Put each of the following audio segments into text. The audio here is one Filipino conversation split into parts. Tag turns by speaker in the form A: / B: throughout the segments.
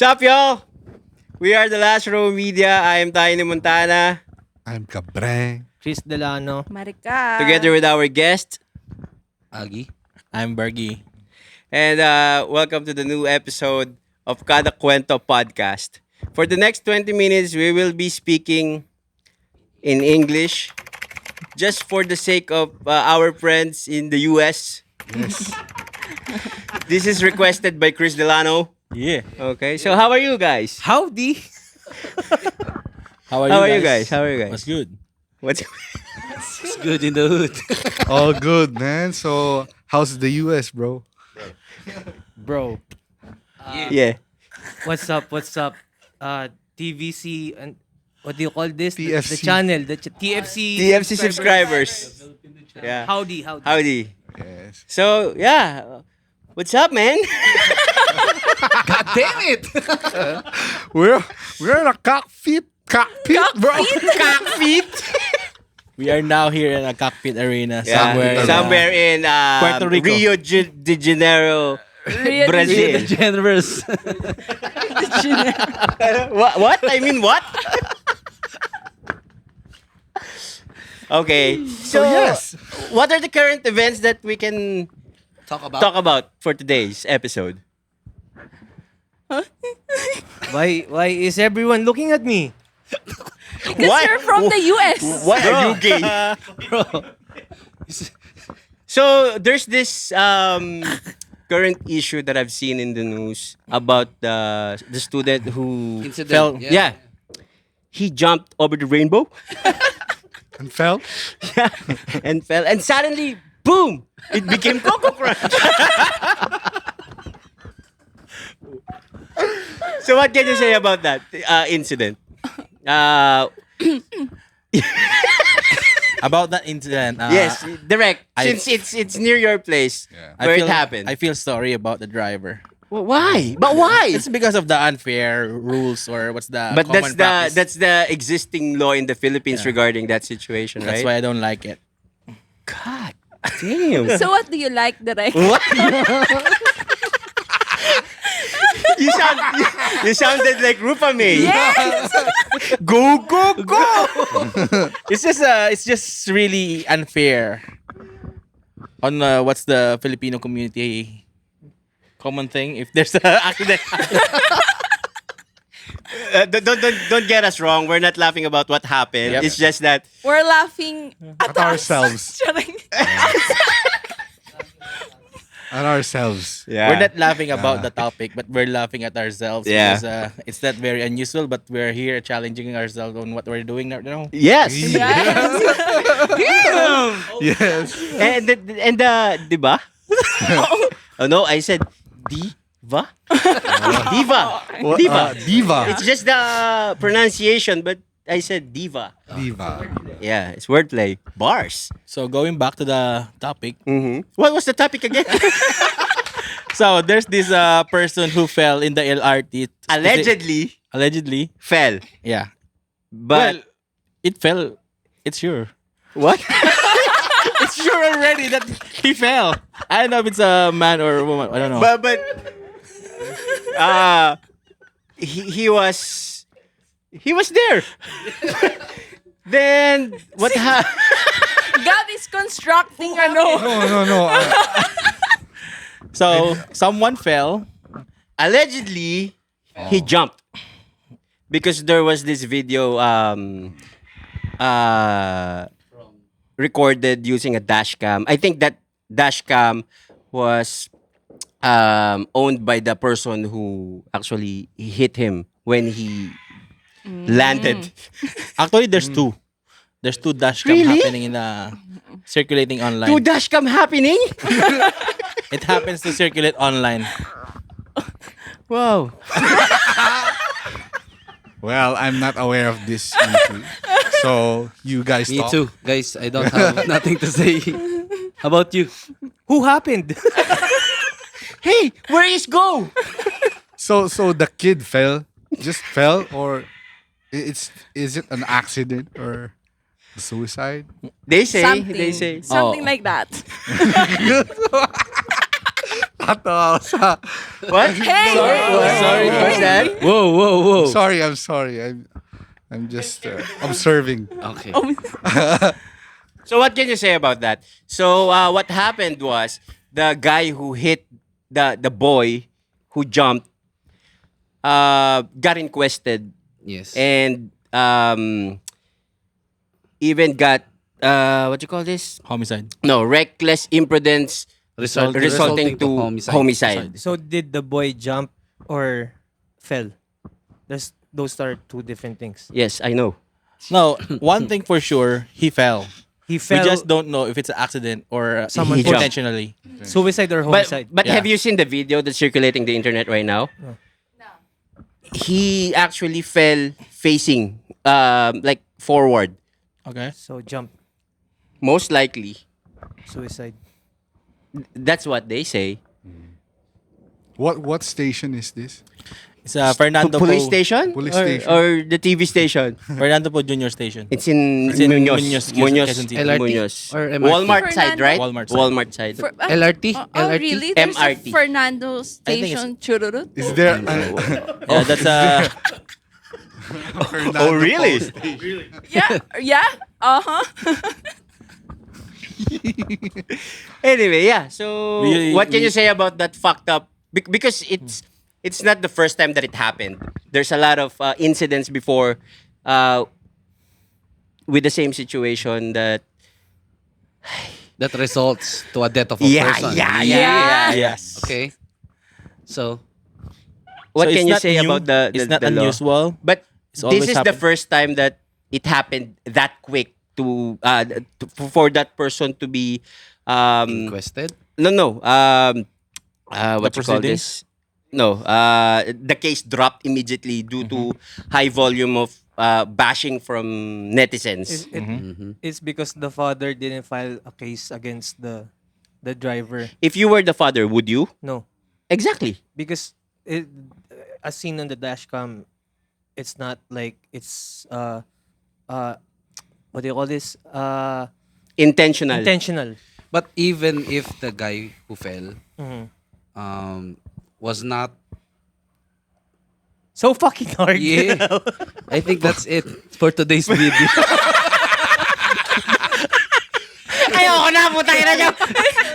A: Sup, y'all? We are the Last Row Media. I am Tiny Montana.
B: I'm Cabreng.
C: Chris Delano.
D: Marika.
A: Together with our guest.
E: Agi.
C: I'm Bergie.
A: And welcome to the new episode of Kada Kwento Podcast. For the next 20 minutes, we will be speaking in English just for the sake of our friends in the US.
B: Yes.
A: This is requested by Chris Delano.
C: Yeah.
A: Okay, so how are you guys?
C: Howdy. How
A: How are you guys? How are you guys?
C: What's good?
A: What's
E: It's good in the hood.
B: All good, man. So, how's the US, bro?
C: Bro,
A: yeah?
C: what's up? What's up? TVC and what do you call this? The
B: TFC.
C: channel, the TFC.
A: TFC subscribers. Yeah.
C: Howdy.
A: Howdy.
B: Yes.
A: So, yeah. What's up, man?
E: God damn it!
B: We're in a cockpit, bro.
A: Cockpit.
C: We are now here in a cockpit arena
A: Yeah, somewhere in
C: Puerto Rico.
A: Rio de Janeiro,
D: Rio de
A: Brazil.
C: The Generous.
A: What? I mean, what? Okay. So,
B: yes.
A: what are the current events that we can talk about for today's episode?
C: Why is everyone looking at me?
D: Because you're from the US.
A: Why are you gay? So there's this current issue that I've seen in the news about the student who
E: Incident,
A: fell.
E: yeah.
A: He jumped over the rainbow.
B: And fell.
A: Yeah, and fell, and suddenly, boom! It became Coco Crunch. So what can you say about that incident?
C: About that incident.
A: Yes, direct.
C: I-
A: Since it's near your place
B: Yeah.
A: where it happened.
C: I feel sorry about the driver.
A: Well, why? But why?
C: It's because of the unfair rules or what's the
A: But
C: common practice.
A: that's the existing law in the Philippines
C: Yeah.
A: regarding that situation,
C: That's
A: right?
C: why I don't like it.
A: God damn.
D: So what do you like that I...
A: What? you sounded like Rupa May.
D: Yes!
A: Go.
C: It's just really unfair on what's the Filipino community common thing if there's a accident.
A: Don't get us wrong. We're not laughing about what happened.
C: Yep.
A: It's just that
D: We're laughing
B: At ourselves.
D: Charing.
B: At ourselves.
A: yeah.
C: We're not laughing about the topic, but we're laughing at ourselves
A: Yeah.
C: because it's not very unusual. But we're here challenging ourselves on what we're doing now.
A: Yes.
D: Yes.
B: Yes.
A: and diba? Oh no, I said diva. Diva. Diva.
B: Diva.
A: It's just the pronunciation, but I said diva.
B: Diva.
A: Yeah, it's wordplay. Bars.
C: So going back to the topic,
A: Mm-hmm. What was the topic again?
C: so there's this person who fell in the LRT.
A: Allegedly fell.
C: Yeah.
A: But
C: Well, it fell. It's sure.
A: what?
C: It's sure already that he fell. I don't know if it's a man or a woman. I don't know.
A: but he was there. Then what happened?
D: God is constructing ano.
B: No.
C: So someone fell.
A: Allegedly, he jumped because there was this video recorded using a dash cam. I think that dash cam was owned by the person who actually hit him when he landed.
C: Actually, there's two. There's two dash cam
A: Really?
C: happening in the circulating online.
A: Two dash cam happening?
C: It happens to circulate online.
A: Wow.
B: Well, I'm not aware of this issue. So, you guys
E: Me
B: talk.
E: too. Guys, I don't have nothing to say. How about you?
C: Who happened?
A: Hey, where is Go?
B: So the kid fell? Just fell? Or is it an accident or suicide?
A: They say.
D: Something.
A: They say.
D: Something
C: Oh.
D: like that.
B: Tatawa ako sa...
A: What?
D: Hey!
C: Sorry.
A: What's that?
E: Whoa.
B: I'm sorry. I'm just observing.
E: Okay.
A: So what can you say about that? So what happened was the guy who hit the boy who jumped got inquested
E: Yes.
A: and even got what you call this?
C: Homicide.
A: No, reckless imprudence resulting to homicide.
F: So did the boy jump or fell? Those are two different things.
A: Yes, I know.
C: No, one thing for sure, he fell.
F: He
C: We
F: fell.
C: just don't know if it's an accident or
F: Someone
A: He jumped.
C: intentionally.
F: Suicide or homicide.
A: But
C: Yeah.
A: have you seen the video that's circulating the internet right now?
F: No.
A: He actually fell facing like forward.
C: Okay.
F: So jump,
A: Most likely.
F: suicide.
A: That's what they say.
B: What station is this?
C: It's Fernando
A: Police
C: Po,
A: station?
B: Police
A: or,
B: station.
A: Or the TV station?
C: Fernando Po Junior Station.
A: It's in
C: in
A: Muñoz.
C: Muñoz, Quezon City.
E: LRT
A: Muñoz.
E: or MRT?
A: Walmart side,
D: Fernando.
A: right?
C: Walmart side.
D: For,
E: LRT?
D: Oh,
E: LRT?
D: really? There's
A: MRT.
D: a Fernando
C: think
D: Station, Chururut?
B: Is there...
C: Yeah, that's
B: Fernando
A: Oh, really?
B: Post.
D: Yeah? Uh-huh.
A: Anyway, yeah. So, what can you say about that fucked up? Because it's not the first time that it happened. There's a lot of incidents before with the same situation that.
E: That results to a death of a
A: Yeah,
E: person.
D: Yeah.
C: yes.
E: Okay. So,
A: What
C: So
A: can
C: it's
A: you
C: not
A: say
C: new,
A: about the
C: It's not
A: the law?
C: unusual.
A: But
C: It's
A: this
C: always
A: is the
C: happened.
A: first time that it happened that quick for that person to be
E: requested?
A: no what you call
C: proceedings?
A: this? No, the case dropped immediately due to high volume of bashing from netizens.
F: It's because the father didn't file a case against the driver.
A: If you were the father, would you?
F: No,
A: Exactly.
F: because as seen on the dashcam, it's not like it's what do you call this?
A: Intentional.
F: Intentional.
E: But even if the guy who fell was not...
F: So fucking hard.
E: Yeah. I think that's it for today's video.
A: Ayoko na, putang ina niyo.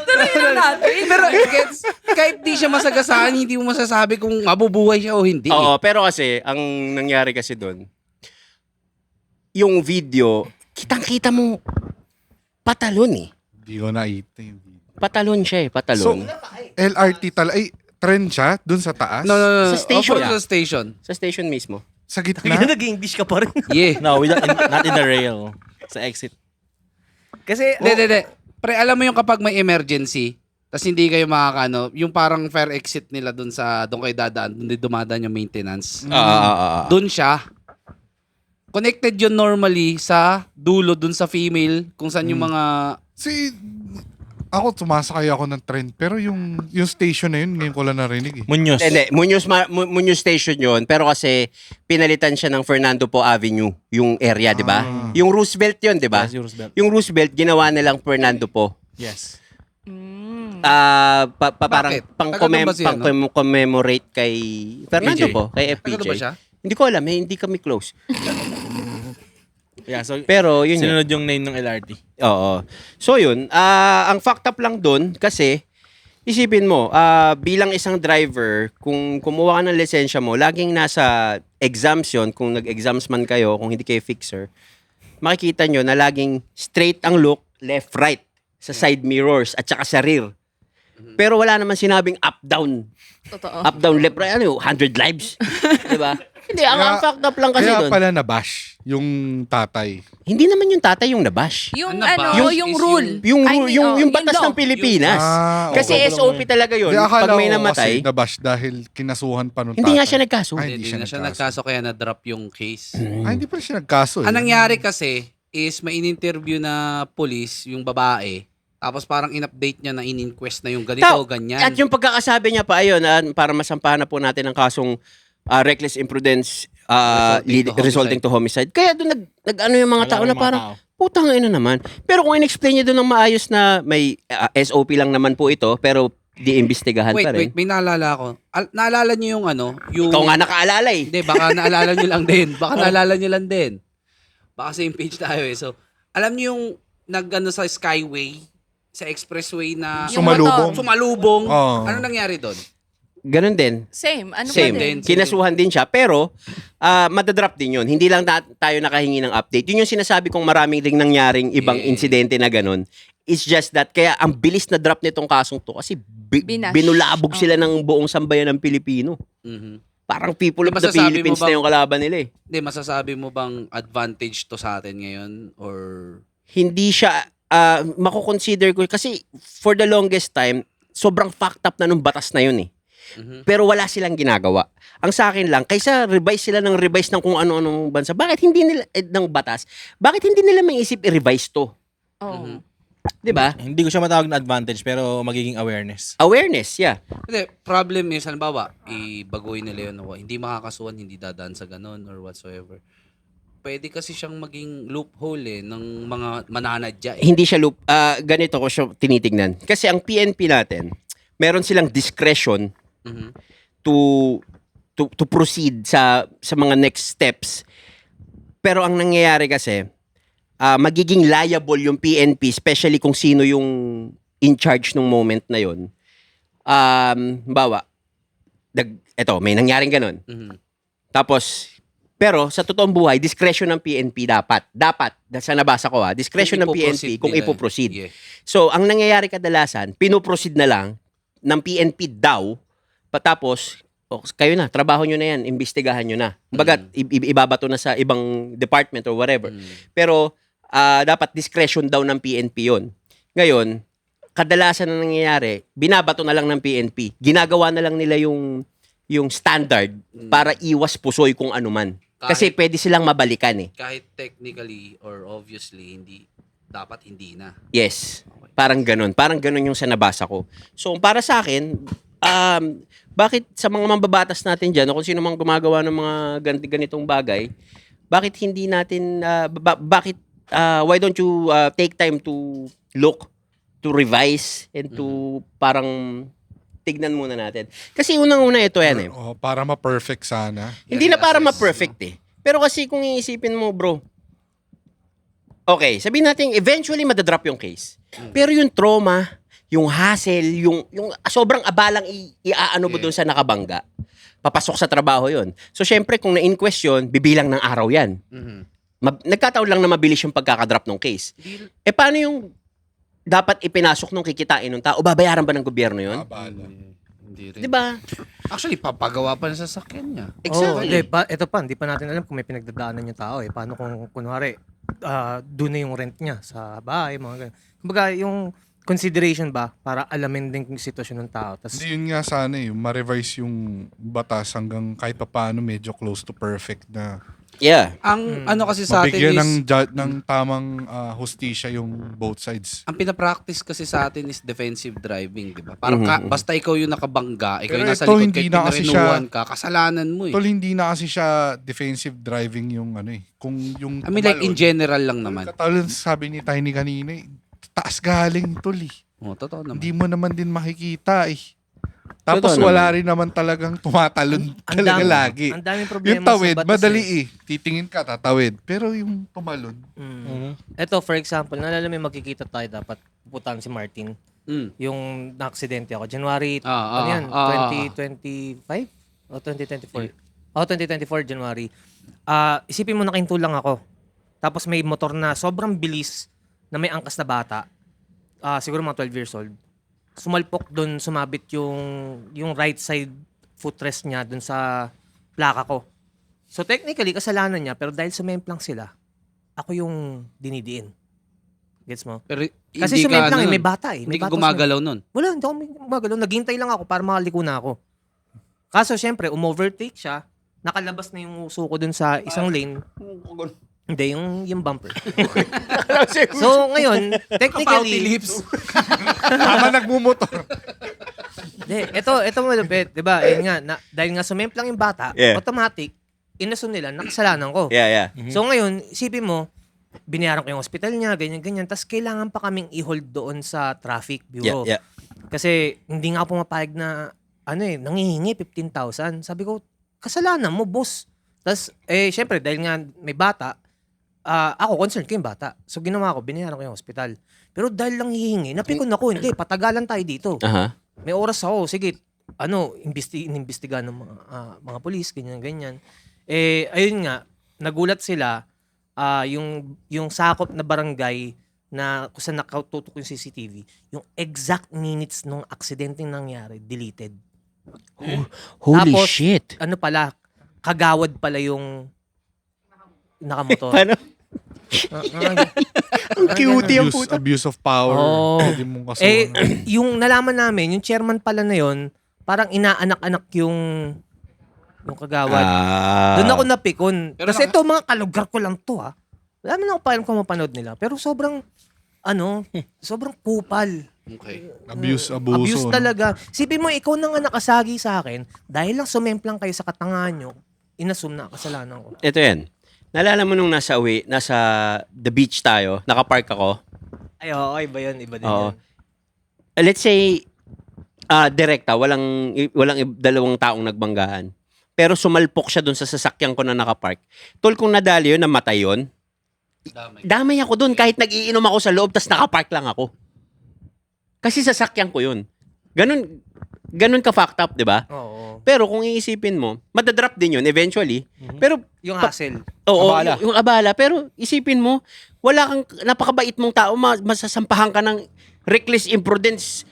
D: Tuloy na natin.
E: Pero gets, kahit di siya masagasaan, hindi mo masasabi kung mabubuhay siya o hindi.
A: Oo, pero kasi, ang nangyari kasi doon, yung video, kitang-kita mo, patalon eh.
B: Hindi ko nakita yung video.
A: Patalon siya eh,
B: So,
A: patalon.
B: LRT ay, trend siya dun sa taas?
E: No.
A: Sa station.
E: Sa station.
A: Sa station mismo.
B: Sa
F: Kaya
B: gitna?
F: nag-English ka pa rin.
E: Yeah.
C: No, not in the rail. Sa exit.
F: Kasi,
E: Hindi. Pre, alam mo yung kapag may emergency, tas hindi kayo makakano, yung parang fire exit nila doon kayo dadaan, doon dumadaan yung maintenance. Doon siya. Connected yun normally sa dulo doon sa female, kung saan yung mga...
B: Ako, sumasakay ako ng trend. Pero yung station na yun, ngayon ko lang narinig eh.
C: Muñoz.
A: Hindi, Muñoz Station yon, pero kasi pinalitan siya ng Fernando Po Avenue, yung area, di ba? Yung Roosevelt yon, di ba?
C: Yes, yung Roosevelt.
A: Yung Roosevelt, ginawa nilang Fernando Po.
C: Yes.
A: Parang
E: Bakit? Taga doon ba siya, no?
A: commemorate kay Fernando
C: FPJ.
A: Po, kay
E: Taga doon
A: FPJ.
E: ba siya?
A: Hindi ko alam, hindi kami close.
C: Yeah, so
A: Pero yun yun.
C: sinunod yung name ng LRT.
A: Oo. So yun, ang fucked up lang doon kasi isipin mo, bilang isang driver, kung kumuha ka ng lisensya mo, laging nasa exams yun, kung nag-exams man kayo, kung hindi kayo fixer, makikita nyo na laging straight ang look, left-right, sa side mirrors, at saka sa rear. Pero wala naman sinabing up-down.
D: Totoo.
A: Up-down, left-right, 100 lives. Diba? Hindi, ang fucked up lang kasi
B: Kaya
A: doon.
B: pala nabash yung tatay.
A: Hindi naman yung tatay yung nabash.
D: Yung
E: Ano ba?
D: yung
E: Is
D: rule.
A: Yung
D: I mean,
A: yung batas
D: law.
A: ng Pilipinas. Kasi
B: okay.
A: SOP talaga yun.
B: Di, akala
A: Pag may
B: ko
A: namatay,
B: kasi nabash dahil kinasuhan pa nung
A: hindi
B: tatay.
A: nga siya nagkaso.
B: Ay,
E: Hindi na siya nagkaso kaya na-drop yung case.
B: Ay, hindi pa siya nagkaso eh.
E: Ang nangyari kasi is may in-interview na police, yung babae, tapos parang in-update niya na in-inquest na yung ganito, ganyan.
A: At yung pagkakasabi niya pa, ayun, para masampahan na po natin ang kasong reckless imprudence resulting to homicide. Kaya doon nag-ano yung mga tao na parang, putang ina naman. Pero kung in-explain niya doon ng maayos na may SOP lang naman po ito, pero diimbestigahan pa rin.
E: Wait, may naalala ako. Naalala niyo yung ano? Yung...
A: Ikaw nga nakaalala eh.
E: Hindi, baka naalala niyo lang din. Baka naalala niyo lang din. Baka same page tayo eh. So, alam niyo yung nag-ano sa Skyway, sa expressway na
D: Yung
B: Sumalubong.
D: motor.
E: sumalubong.
B: Oo.
E: Ano nangyari doon?
A: Ganun din.
D: Same. Ano
A: Same.
D: ba din?
E: Sige.
A: Kinasuhan din siya. Pero, madadrop din yun. Hindi lang tayo nakahingi ng update. Yun yung sinasabi kong maraming ring nangyaring ibang
E: Yeah.
A: insidente na ganun. It's just that, kaya ang bilis na drop nitong kasong to kasi
D: Binash.
A: binulabog
D: Oh.
A: sila ng buong sambayan ng Pilipino.
E: Mhm.
A: Parang people of the
E: Masasabi mo
A: Philippines
E: bang-
A: na yung kalaban nila eh.
E: Hindi, masasabi mo bang advantage to sa atin ngayon? Or...
A: Hindi siya, mako-consider ko, kasi for the longest time, sobrang fucked up na nung batas na yun eh.
E: Mhm.
A: Pero wala silang ginagawa. Ang sa akin lang, kaysa revise sila ng revise ng kung ano-anong bansa, bakit hindi nila, ng batas, bakit hindi nila maisip i-revise to?
D: Oh.
E: Mhm.
A: 'Di ba?
C: Hindi ko siya matawag na advantage pero magiging awareness.
A: Awareness, yeah.
E: Hindi, problem is, halimbawa, ibaguhin nila yun, hindi makakasuhan, hindi dadaan sa ganun or whatsoever. Pwede kasi siyang maging loophole ng mga mananadya eh.
A: Hindi siya loop, ganito ko siya tinitignan. Kasi ang PNP natin, meron silang discretion
E: Mhm.
A: to proceed sa mga next steps. Pero ang nangyayari kasi, magiging liable yung PNP, especially kung sino yung in charge nung moment na yon. Bawa, eto, may nangyaring ganun.
E: Mhm.
A: Tapos, pero sa totoong buhay, discretion ng PNP dapat, sa nabasa ko discretion ng PNP kung ipoproceed.
E: Yeah.
A: So, ang nangyayari kadalasan, pinoproceed na lang ng PNP daw, patapos, kayo na, trabaho nyo na yan, imbestigahan nyo na. Kumbaga, ibabato na sa ibang department or whatever. Pero, dapat discretion daw ng PNP yon. Ngayon, kadalasan na nangyayari, binabato na lang ng PNP. Ginagawa na lang nila yung standard para iwas pusoy kung ano man. Kasi pwede silang mabalikan eh.
E: Kahit technically or obviously, dapat hindi na.
A: Yes. Parang ganun. Parang ganun yung sa nabasa ko. So, para sa akin, bakit sa mga mambabatas natin dyan, o kung sino mang gumagawa ng mga ganitong bagay, bakit hindi natin, why don't you take time to look, to revise, and to parang tignan muna natin. Kasi unang-una ito yan eh.
B: Oh, para ma-perfect sana.
A: Hindi na para ma-perfect eh. Pero kasi kung iisipin mo, bro, okay, sabihin natin, eventually madadrop yung case. Pero yung trauma, yung hassle, yung sobrang abalang iaano mo doon sa nakabangga, papasok sa trabaho yon. So, syempre, kung na-in-question, bibilang ng araw yan.
E: Mhm.
A: Nagkataon lang na mabilis yung pagkakadrop ng case. Paano yung dapat ipinasok nung kikitain ng tao? Babayaran ba ng gobyerno yon?
B: Abala.
E: Hindi rin.
A: Di ba?
E: Actually, papagawa pa ng sasakyan niya.
A: Exactly.
F: Ito pa, hindi pa natin alam kung may pinagdadaanan yung tao eh. Paano kung kunwari, doon na yung rent niya sa bahay, mga ganun. Kumbaga, yung consideration ba para alamin din yung sitwasyon ng tao. Tas,
B: Hindi, yun nga sana yung ma-revise yung batas hanggang kahit pa paano medyo close to perfect na
A: Yeah.
E: Ang ano kasi sa atin
B: mabigyan
E: is,
B: ng tamang hustisya yung both sides.
E: ang pinapractice kasi sa atin is defensive driving, di ba? Parang basta ikaw yung nakabangga, ikaw yung
B: Pero
E: nasa
B: ito,
E: likod,
B: hindi
E: kahit
B: na kasi
E: pinarinuhan ka, kasalanan mo eh.
B: Tol, hindi na kasi siya defensive driving yung ano eh. Kung yung
E: I mean like in general lang naman.
B: Katulad sabi ni Tiny kanina eh, taas galing tol eh.
E: Oh, totoo naman.
B: Hindi mo naman din makikita eh. Tapos
A: Totoo
B: wala rin naman talagang tumatalon talaga lagi.
F: Ang daming problema
B: Yung tawid,
F: sa batas
B: madali eh. Titingin ka, tatawid. Pero yung tumalon,
F: Ito, for example, naalala may magkikita tayo dapat pupuntahan si Martin.
E: Mm.
F: Yung na-aksidente ako. January,
E: Ah,
F: ano yan?
E: ah,
F: 2025? O 2024? O 2024, January. Isipin mo nakahinto lang ako. Tapos may motor na sobrang bilis na may angkas na bata. Siguro mga 12 years old. Sumalpok doon, sumabit yung right side footrest niya doon sa plaka ko. So technically, kasalanan niya, pero dahil sumemplang sila, ako yung dinidiin. Gets mo?
E: Pero
F: Kasi
E: hindi ka,
F: sumemplang
E: ano
F: may
E: nun,
F: bata eh.
E: Hindi
F: May
E: ka
F: bata
E: gumagalaw nun.
F: Wala, hindi ako gumagalaw. Naghintay lang ako para makaliko na ako. Kaso syempre, umovertake siya, nakalabas na yung uso ko dun sa isang lane. Hindi, yung bumper. So, ngayon,
E: Pouty
F: technically,
E: lips.
B: tama nagmumotor.
F: ito malupit, di ba? Ayun nga, dahil nga sumemplang yung bata,
A: Yeah.
F: automatic, inasun nila, nakasalanan ko.
A: Yeah.
F: So ngayon, isipin mo, binayaran ko yung hospital niya, ganyan-ganyan, tapos kailangan pa kaming i-hold doon sa traffic bureau.
A: Yeah.
F: Kasi hindi nga pumapayag na nangihingi 15,000. Sabi ko, kasalanan mo, boss. Tapos, syempre, dahil nga may bata, ako, concerned ko yung bata. So, ginawa ko, binayaran ko yung hospital. Pero dahil lang hihingi, napikon ako, hindi, patagalan tayo dito.
A: Aha.
F: May oras ako, sige, inimbestigahan ng mga polis, ganyan. Ayun nga, nagulat sila, yung sakop na barangay na kung saan nakatutok yung CCTV, yung exact minutes nung aksidenteng nangyari, deleted.
A: Holy
F: Tapos,
A: shit.
F: Ano pala, kagawad pala yung nakamotor.
A: Paano? Ang cute yung puto.
B: Abuse of power.
F: Oo.
B: Pwede mong kasuhan.
F: Yung nalaman namin, yung chairman pala na yon, parang inaanak-anak yung kagawad. Doon ako napikon.
E: Pero
F: Kasi ito, mga kalugar ko lang to, ha. Wala man ako paano kung mapanood nila. Pero sobrang, sobrang kupal.
B: Okay. Abuso.
F: Abuse
B: no?
F: talaga. Sipin mo, ikaw na nga nakasagi sa akin, dahil lang sumemplang kayo sa katangahan nyo, inassume na kasalanan ko.
A: Ito yan. Naalala mo nung nasa the beach tayo, nakapark ako.
F: Ay, oo, iba yun, iba din
A: Oo.
F: yun.
A: Let's say, direkta, walang dalawang taong nagbanggaan. Pero sumalpok siya dun sa sasakyan ko na nakapark. Tol, kung nadali yun, namatay yun, damay ako dun kahit nag-iinom ako sa loob tas nakapark lang ako. Kasi sasakyan ko yun. Ganun ka fucked up, 'di ba?
F: Oo.
A: Pero kung iisipin mo, madadrop din yun eventually. Pero
F: Yung hassle.
A: oo,
C: Abala.
A: yung abala, pero isipin mo, wala kang napakabait mong tao, masasampahan ka ng reckless imprudence.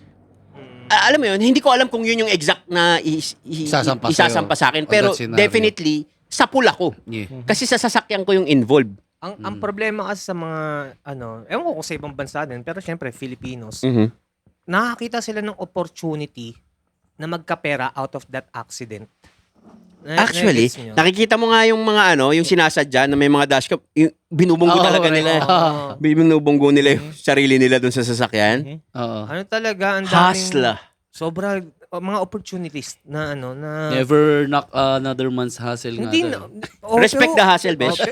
A: Alam mo yun, hindi ko alam kung yun yung exact na
E: Isasampa
A: isasampa
E: sa'yo.
A: sa akin.
E: On
A: Pero
E: that scenario.
A: definitely, sa pula ko.
E: Yeah.
A: Kasi sa sasakyan ko yung involved.
F: Ang problema kasi sa mga, ewan ko kung sa ibang bansa din, pero syempre, Filipinos, nakakita sila ng opportunity na magkapera out of that accident.
A: Actually,
F: Na-gets nyo?
A: nakikita mo nga yung mga yung sinasadya na may mga dashcam, yung binubunggo
E: Oo,
A: talaga
E: right.
A: nila.
F: Oo.
A: Binubunggo nila yung sarili nila dun sa sasakyan.
E: Oo.
F: Ano talaga, ang daming,
A: Hustler.
F: sobra, mga opportunities na
E: Never knock another man's hustle nga.
F: hindi
E: daw.
F: na,
A: Respect the hustle, besh.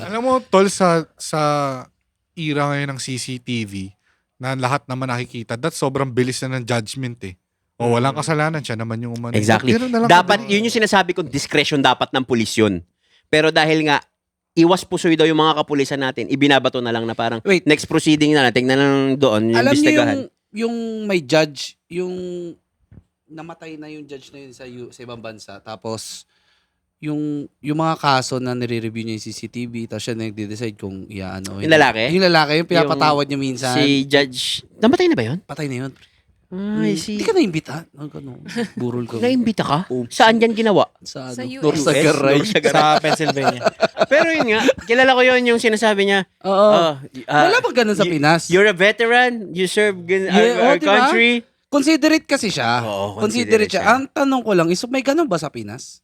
B: Alam mo, tol, sa era ngayon ng CCTV, na lahat naman nakikita, that sobrang bilis na ng judgment eh. O walang kasalanan, siya naman yung umano.
A: Exactly.
B: Ganun na lang
A: Dapat,
B: kadali.
A: yun yung sinasabi ko, discretion dapat ng pulis yun. Pero dahil nga, iwas pusoy daw yung mga kapulisan natin, ibinabato na lang na parang,
E: Wait.
A: next proceeding na natin, na lang doon, yung
E: Alam niyo
A: investigahan.
E: yung may judge, yung namatay na yung judge na yun sa ibang bansa. Tapos, yung mga kaso na nire-review niya yung CCTV, tapos siya nagde-decide kung iaano.
A: Yung lalaki?
E: Yung lalaki, yung pinapatawad niya minsan.
A: Si Judge, namatay na ba yun?
E: Patay na yun.
A: Ay, si...
E: Hindi ka naimbita. Burol ko.
A: Naimbita ka?
E: Oops.
A: Saan yan ginawa?
E: Sa,
D: Sa
E: ano?
D: US.
E: Norsagaray.
C: Sa Pennsylvania.
A: Pero yun nga, kilala ko yun yung sinasabi niya.
E: Oo. Wala bang ganun sa Pinas?
A: You're a veteran, you serve
E: Yeah,
A: our
E: diba?
A: country.
E: Considerate kasi siya.
A: Oo,
E: considerate
A: considerate
E: siya.
A: siya.
E: Ang tanong ko lang is, may ganun ba sa Pinas?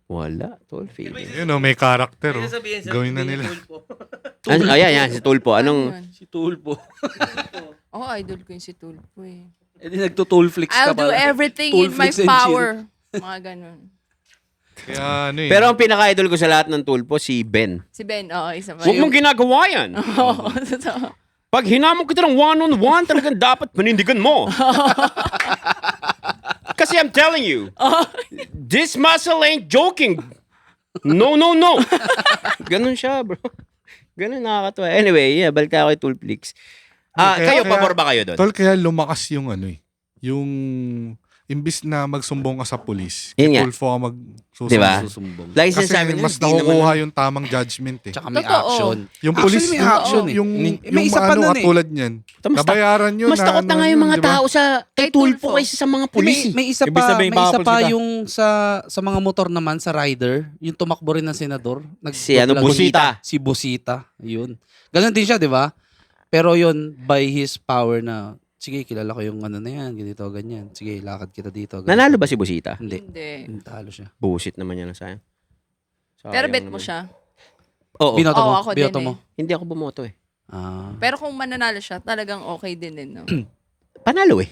A: Wala, tol, feeling.
B: Yun o, may karakter o. Gawin na nila.
A: Ayan, si Tulpo. Anong...
E: Si Tulpo.
D: Oo, idol ko yung si Tulpo eh.
E: Eh di nagto-tool flicks ka
D: I'll do
E: pala.
D: everything
E: Tool
D: in my
E: flicks and
D: power. Mga ganun.
B: Kaya ano eh.
A: Pero ang pinaka-idol ko sa lahat ng Tulpo, si Ben.
D: Si Ben, isa pa.
A: Huwag mong ginagawa yan.
D: Oo, totoo.
A: Pag hinamon kita ng one-on-one, talagang dapat panindigan mo. Kasi I'm telling you, this muscle ain't joking. No, no, no. Ganun siya, bro. Ganun, nakakatawa. Anyway, balik tayo kay Tulplix. Kayo, pabor ba kayo doon?
B: Tol, kaya lumakas yung ano eh. Yung imbis na magsumbong ka sa pulis,
A: Yun nga.
B: Tulfo ka magsusumbong.
A: Diba?
E: Susumbong.
A: Lagi
B: Kasi
A: sinasabi nila,
B: mas
A: hindi naman-
B: nakukuha yung tamang judgment eh.
E: Tsaka may
D: Totoo.
E: action.
B: Yung
E: Actually,
B: pulis,
E: may action eh.
B: yung
E: May isa pa nun eh.
B: katulad niyan.
A: Mas
B: Nabayaran yun.
A: Mas takot na nga yung mga tao sa kay
D: Kay
A: Tulfo
D: Tulfo.
A: kaysa sa mga pulis.
E: May isa
C: Ibig
E: pa,
C: sabihin,
E: may isa
C: powerful
E: pa
C: sila.
E: yung sa mga motor naman, sa rider, yung tumakbo rin ng senador.
A: Si ano, Busita.
E: Si Busita. Yun. Ganon din siya, di ba? Pero yun, by his power na, sige, kilala ko yung ano na yan, ganito, ganyan. Sige, lakad kita dito. ganito.
A: Nanalo ba si Busita?
E: Hindi.
D: Hindi.
E: Talo siya.
A: Busit naman yan, sayang.
D: Pero
A: Sayang
D: bet mo
A: naman.
D: siya.
A: Oo.
E: Binoto mo?
D: Oo, ako
E: Binoto
D: din
E: mo?
A: Hindi ako bumoto eh.
E: Ah.
D: Pero kung mananalo siya, talagang okay din no?
A: Panalo eh.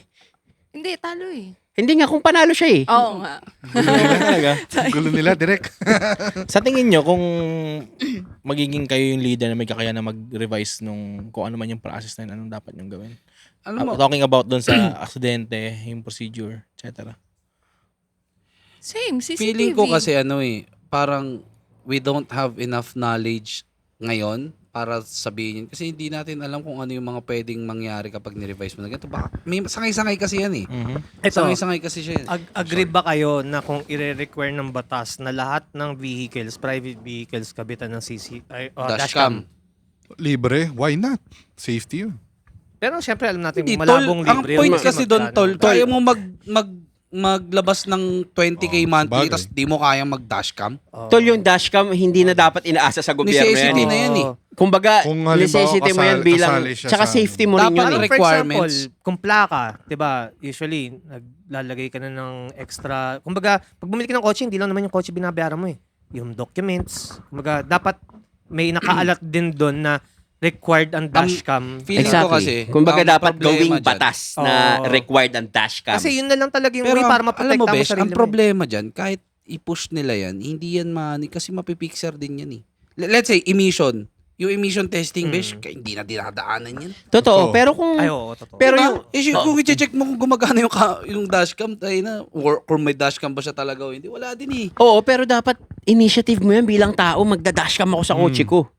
D: Hindi, talo eh.
A: Hindi nga kung panalo siya eh.
D: Oo nga.
C: Talaga.
B: Gulo nila, direct.
C: Sa tingin nyo, kung magiging kayo yung leader na may kakaya na mag-revise nung kung ano man yung process na yun, anong dapat nyong gawin?
E: Ano mo?
C: Talking about dun sa aksidente, yung procedure, etc.
D: Same, CCTV.
E: Feeling ko kasi parang we don't have enough knowledge ngayon para sabihin yun. Kasi hindi natin alam kung ano yung mga pwedeng mangyari kapag ni-revise mo na ganito. Baka, may sangay-sangay kasi yan eh.
F: Ito,
E: Sangay-sangay kasi siya.
F: agree ba kayo na kung i-require ng batas na lahat ng vehicles, private vehicles, kabitan ng dashcam?
B: Libre, why not? Safety yun.
F: Pero syempre alam natin
E: Hindi,
F: malabong
E: tol, ang
F: libre.
E: point
F: yun.
E: kasi doon, tol,
F: Magkano?
E: kaya mo maglabas ng 20k monthly
B: bagay.
E: tapos di mo kayang mag-dashcam.
A: Tol, yung dashcam, hindi na dapat inaasa sa gobyerno
E: Necessity
A: yan.
E: na yan eh.
A: Kumbaga,
B: Kung halimbawa,
A: necessity mo yan bilang,
B: kasali siya
A: tsaka
B: sa-
A: safety mo rin
E: Dapat
A: yun.
F: Parang
A: Eh.
F: for
E: requirements.
F: example, kung plaka, 'di ba? Usually naglalagay ka na ng extra. Kumbaga, pag bumili ka ng kotse, hindi lang naman yung kotse binabayaran mo eh. Yung documents. Kumbaga, dapat may nakaalat din doon na required ang dashcam.
E: Feeling ko kasi,
A: Kumbaga,
E: ang
A: dapat
E: problema
A: gawing
E: dyan-
A: batas na
F: Oo.
A: required ang dashcam.
F: Kasi yun na lang talaga yung
E: Pero
F: way para
E: alam
F: maprotekta
E: mo,
F: mo
E: Besh,
F: sarili
E: ang
F: mo.
E: problema dyan, kahit i-push nila yan, hindi yan kasi mapipixer din yan eh. Let's say, emission. Yung emission testing, Besh, hindi na dinadaanan yan.
A: Totoo,
B: Totoo.
A: pero kung...
F: Ay, oo, totoo.
A: Pero
E: Diba?
A: yung...
E: Kung i-check mo kung gumagana yung dashcam, tayo na, or kung may dashcam ba siya talaga o hindi, wala din eh.
A: Oo, pero dapat initiative mo yan bilang tao, magda-dashcam ako sa kotse ko.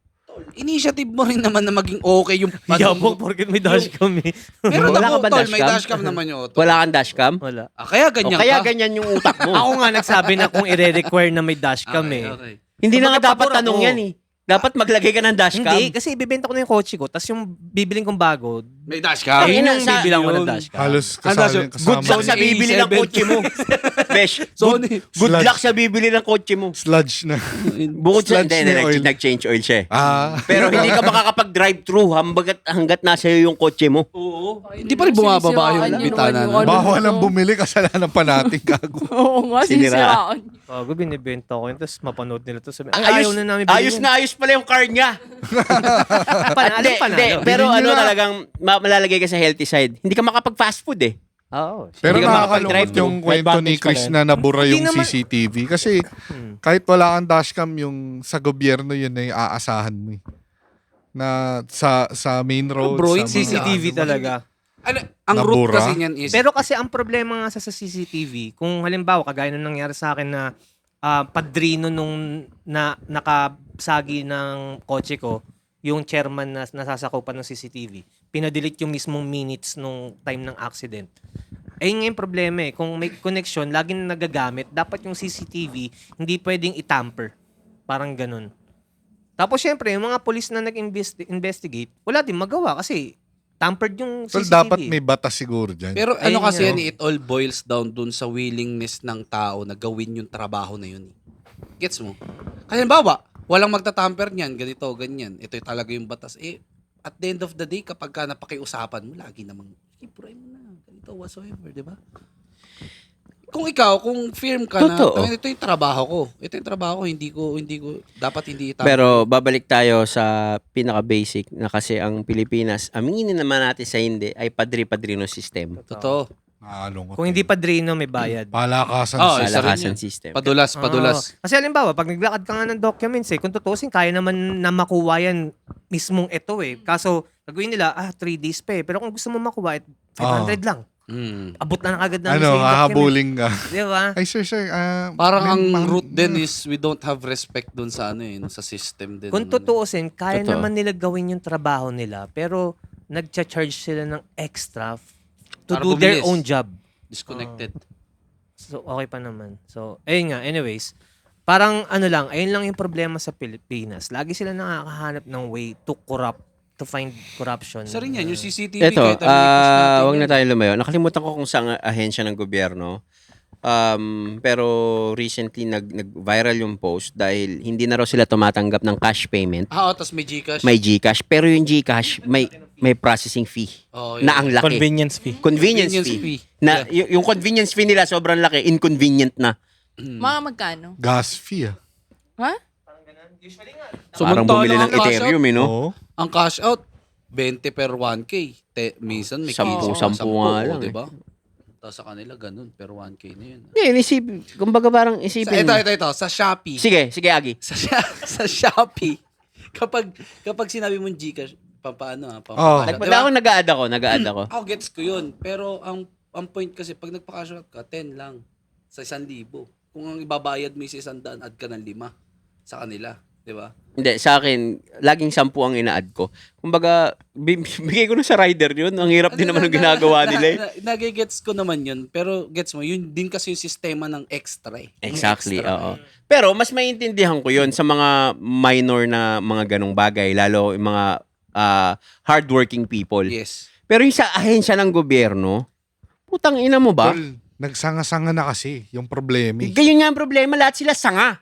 E: Initiative mo rin naman na maging okay yung...
F: Yabok, porket may dashcam eh.
E: Meron
A: Wala
E: ako,
A: ka ba
E: tol, may
A: dashcam?
E: dashcam naman yung auto.
A: Wala kang dashcam?
F: Wala.
E: Kaya ganyan
A: O, kaya
E: ka.
A: ganyan yung utak mo.
F: Ako nga nagsabi na kung i-require na may dashcam
E: Okay,
F: eh.
E: okay.
A: Hindi na
F: Kumbaga,
A: nga dapat
F: pabor
A: tanong
F: ako.
A: yan eh. Dapat maglagay ka ng dashcam.
F: Hindi, kasi ibibenta ko na yung kotse ko, tapos yung bibiling kong bago,
E: May dashcam.
A: Ay,
F: yun yung
A: sa-
F: bibilang ko ng
E: yun.
F: dashcam.
B: Halos
E: Ano,
B: kasama.
A: Good luck sa bibili ng
E: A7.
A: kotse mo. Besh,
E: Sony.
A: good luck sa bibili ng kotse mo.
B: Sludge na.
A: Bukod sa...
B: Sludge
A: Hindi,
B: na oil.
A: nag-change oil siya eh.
B: Pero
A: Pero hindi ka makakapag-drive-through hanggat nasa iyo yung kotse mo.
E: Oo. Hindi pa rin bumababa yung bitana na.
B: bawal ang bumili, kasalanan pa natin, gago.
D: Oo nga,
A: Sinira.
D: sinisiraan.
F: Bago binibenta ko yun, tapos mapanood nila to sabi,
A: Ayos,
F: ayaw na namin bilhin.
A: ayos na ayos pala yung car niya.
F: Panalo,
A: Hindi,
F: panalo.
A: hindi. Pero
B: Bilhin
A: ano
B: nyo na.
A: talagang malalagay ka sa healthy side. Hindi ka makapag-fast food eh.
F: Oo.
B: Pero
A: Hindi ka
B: nakakalungkot
A: makapag-drive
B: yung
C: through.
B: kwento ni
C: Advantage
B: Chris
C: pala
B: na nabura
F: Hindi
B: yung
F: naman-
B: CCTV. Kasi kahit wala kang dashcam, yung sa gobyerno yun na yung aasahan mo eh. Na sa main road.
E: Bro,
B: sa
E: yung
B: mga-
F: CCTV talaga.
E: Ano, ang root
B: Nabura?
E: kasi niyan is...
F: Pero kasi ang problema nga sa CCTV, kung halimbawa, kagaya nung nangyari sa akin na padrino nung nakasagi ng kotse ko, yung chairman na nasasakupan ng CCTV, pinadelete yung mismong minutes nung time ng accident. Ayun nga yung problema eh. Kung may connection, laging nagagamit, dapat yung CCTV hindi pwedeng itamper. Parang ganun. Tapos syempre, yung mga polis na nag-investigate, wala din magawa kasi tampered yung
B: Well,
F: CCTV.
B: dapat may batas siguro dyan.
E: Pero ano
F: Ayun
E: kasi
F: nga.
E: yan, it all boils down dun sa willingness ng tao na gawin yung trabaho na yun. Gets mo? Kasi halimbawa, walang magtatamper niyan, ganito, ganyan. Ito yung talaga yung batas. At the end of the day, kapag ka napakiusapan mo, lagi namang, ipuray mo na, ganito, whatsoever, di ba? Kung ikaw, kung firm ka
A: Totoo.
E: na, ito yung trabaho ko. Ito yung trabaho ko, hindi ko, dapat hindi itamper.
A: Pero babalik tayo sa pinaka-basic na kasi ang Pilipinas, aminin naman natin sa hindi, ay padri-padrino system.
E: Totoo.
B: Nakakalungkot.
F: Kung hindi padrino, may bayad.
B: Palakasan.
E: Oh,
B: sa-
E: isa rin
A: Palakasan
E: yun.
A: system.
E: Padulas.
F: Oo. Kasi halimbawa, pag naglakad ka nga ng documents kung tutusin, kaya naman na makuha yan mismong ito eh. Kaso, gagawin nila, 3 days pa eh. Pero kung gusto mo makuha, 500 lang. Abot na agad namin sa
B: ano,
F: yung document.
B: hahabuling ka.
F: Di ba?
B: Ay, sir.
E: Parang
B: may
E: ang
B: mga-
E: root din is we don't have respect dun sa sa system din.
F: Kung tutuusin, kaya
A: Totoo.
F: naman nila gawin yung trabaho nila, pero nagcha-charge sila ng extra to
E: Para
F: do their
E: bumilis.
F: own job.
E: Disconnected.
F: So, okay pa naman. So, ayun nga. Anyways, parang ano lang, ayun lang yung problema sa Pilipinas. Lagi sila nakakahanap ng way to find corruption.
E: Isa rin yan, yung CCTV.
A: Ito,
E: kahit ano yung i-push natin
A: wag na
E: yan.
A: tayo lumayo. Nakalimutan ko kung saan ahensya ng gobyerno. Pero recently nag-viral yung post dahil hindi na raw sila tumatanggap ng cash payment.
E: Tas may Gcash.
A: May GCash, pero yung GCash may processing fee
E: Oh,
A: na ang laki.
C: Convenience fee.
A: Convenience
E: Convenience
A: fee.
E: fee.
A: Na yung convenience fee nila sobrang laki, inconvenient na.
D: Mga magkano?
B: Gas fee, ah.
D: Ha?
A: Parang bumili ng Ethereum, eh, no?
B: Oo.
E: Ang cash out, 20 per 1K. Minsan may
A: Sampu,
E: case,
A: sampu nga lang,
E: diba? Tapos sa kanila, ganun, per 1K na yun.
A: Hindi, kumbaga parang isipin.
E: Ito, sa Shopee.
A: Sige, Agi.
E: Sa Shopee, kapag sinabi mong Gcash, pampaano
B: Oh.
E: pampapala.
A: Nag-a-add ako.
E: Ako gets ko yun. Pero ang point kasi, pag nagpa-cash out ka, 10 lang sa 1,000. Kung ang ibabayad mo is 100, add ka ng 5 sa kanila. Di ba?
A: Hindi, sa akin, laging 10 ang ina-add ko. Kumbaga, bigay ko na sa rider yun. Ang hirap din naman ang ginagawa nila eh.
E: Nagigets ko naman yun. Pero gets mo, yun din kasi yung sistema ng extra eh. Yung
A: Exactly,
E: extra.
A: oo. Pero mas maintindihan ko yun sa mga minor na mga ganong bagay. Lalo yung mga hardworking people.
E: Yes.
A: Pero yung sa ahensya ng gobyerno, putang ina mo ba?
B: Tol, nagsanga-sanga na kasi yung problema.
A: Ganyan nga ang problema, lahat sila sanga.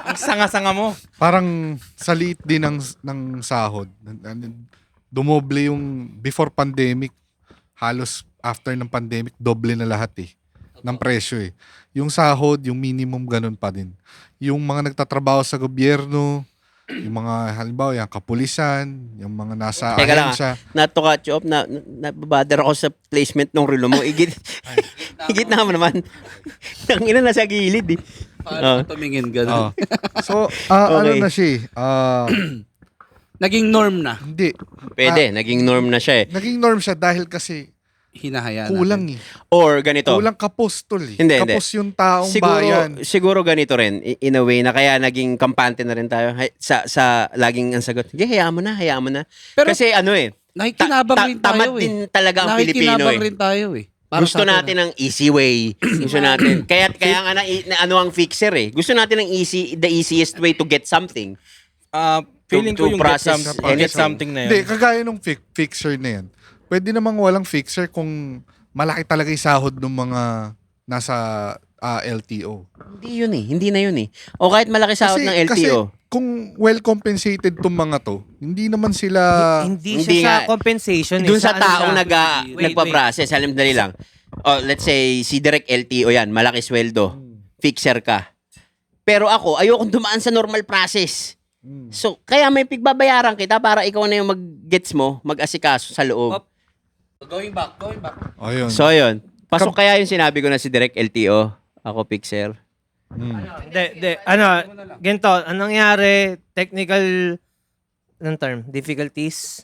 C: Ang sanga-sanga mo.
B: Parang sa liit din ng sahod. Dumoble yung before pandemic. Halos after ng pandemic, doble na lahat ng presyo Yung sahod, yung minimum, ganun pa din. Yung mga nagtatrabaho sa gobyerno, yung mga halimbawa yung kapulisan, yung mga nasa
A: Teka lang,
B: ahensya.
A: Not to cut you off, nababother ako sa placement ng relo mo. Igit na mo naman. Ang ina nasa gilid eh.
E: Paano tumingin ganun?
B: So,
A: Okay.
B: ano na siya
E: Naging norm na.
B: hindi.
A: Pwede, naging norm na siya eh.
B: Naging norm siya dahil kasi
E: Hinahayaan
B: kulang
E: natin.
A: Or ganito.
B: Kulang kapos tol
A: Hindi.
B: Kapos yung taong bayan.
A: Siguro ganito rin, in a way na kaya naging kampante na rin tayo sa laging ang sagot. Sige, hayaan mo na.
E: Pero-
A: Kasi ano eh,
E: Nakikinabang rin tayo
A: tamad
E: eh.
A: din talaga ang Pilipino
E: Nakikinabang
A: eh.
E: rin tayo eh. Para
A: Gusto
E: sa atin,
A: natin ng easy way. Gusto natin. Kaya nga ano ang fixer eh. Gusto natin ng the easiest way to get something.
C: Feeling
A: To
C: ko yung
A: process
C: get something na
B: Hindi,
C: yun.
B: kagaya nung fixer na yan. Pwede namang walang fixer kung malaki talaga yung sahod ng mga nasa LTO.
A: Hindi yun eh. Hindi na yun eh. O kahit malaki sahod ng LTO.
B: Kasi kung well compensated tong mga to, hindi naman sila
F: Hindi
A: Hindi
F: siya
A: nga.
F: sa compensation.
A: Doon sa
F: ano
A: taong
F: siya? Wait.
A: nagpa-process, alam dali lang. Oh, let's say si Direk LTO yan, malaki sweldo. Fixer ka. Pero ako, ayokong dumaan sa normal process. So, kaya may pigbabayaran kita para ikaw na yung mag-gets mo, mag-asikaso sa loob.
E: Going back.
B: ayun.
A: So, ayun. Pasok kaya yung sinabi ko na si Direk LTO. Ako, fixer.
F: Hindi. Ganito, anong nangyari? Technical, anong term? Difficulties?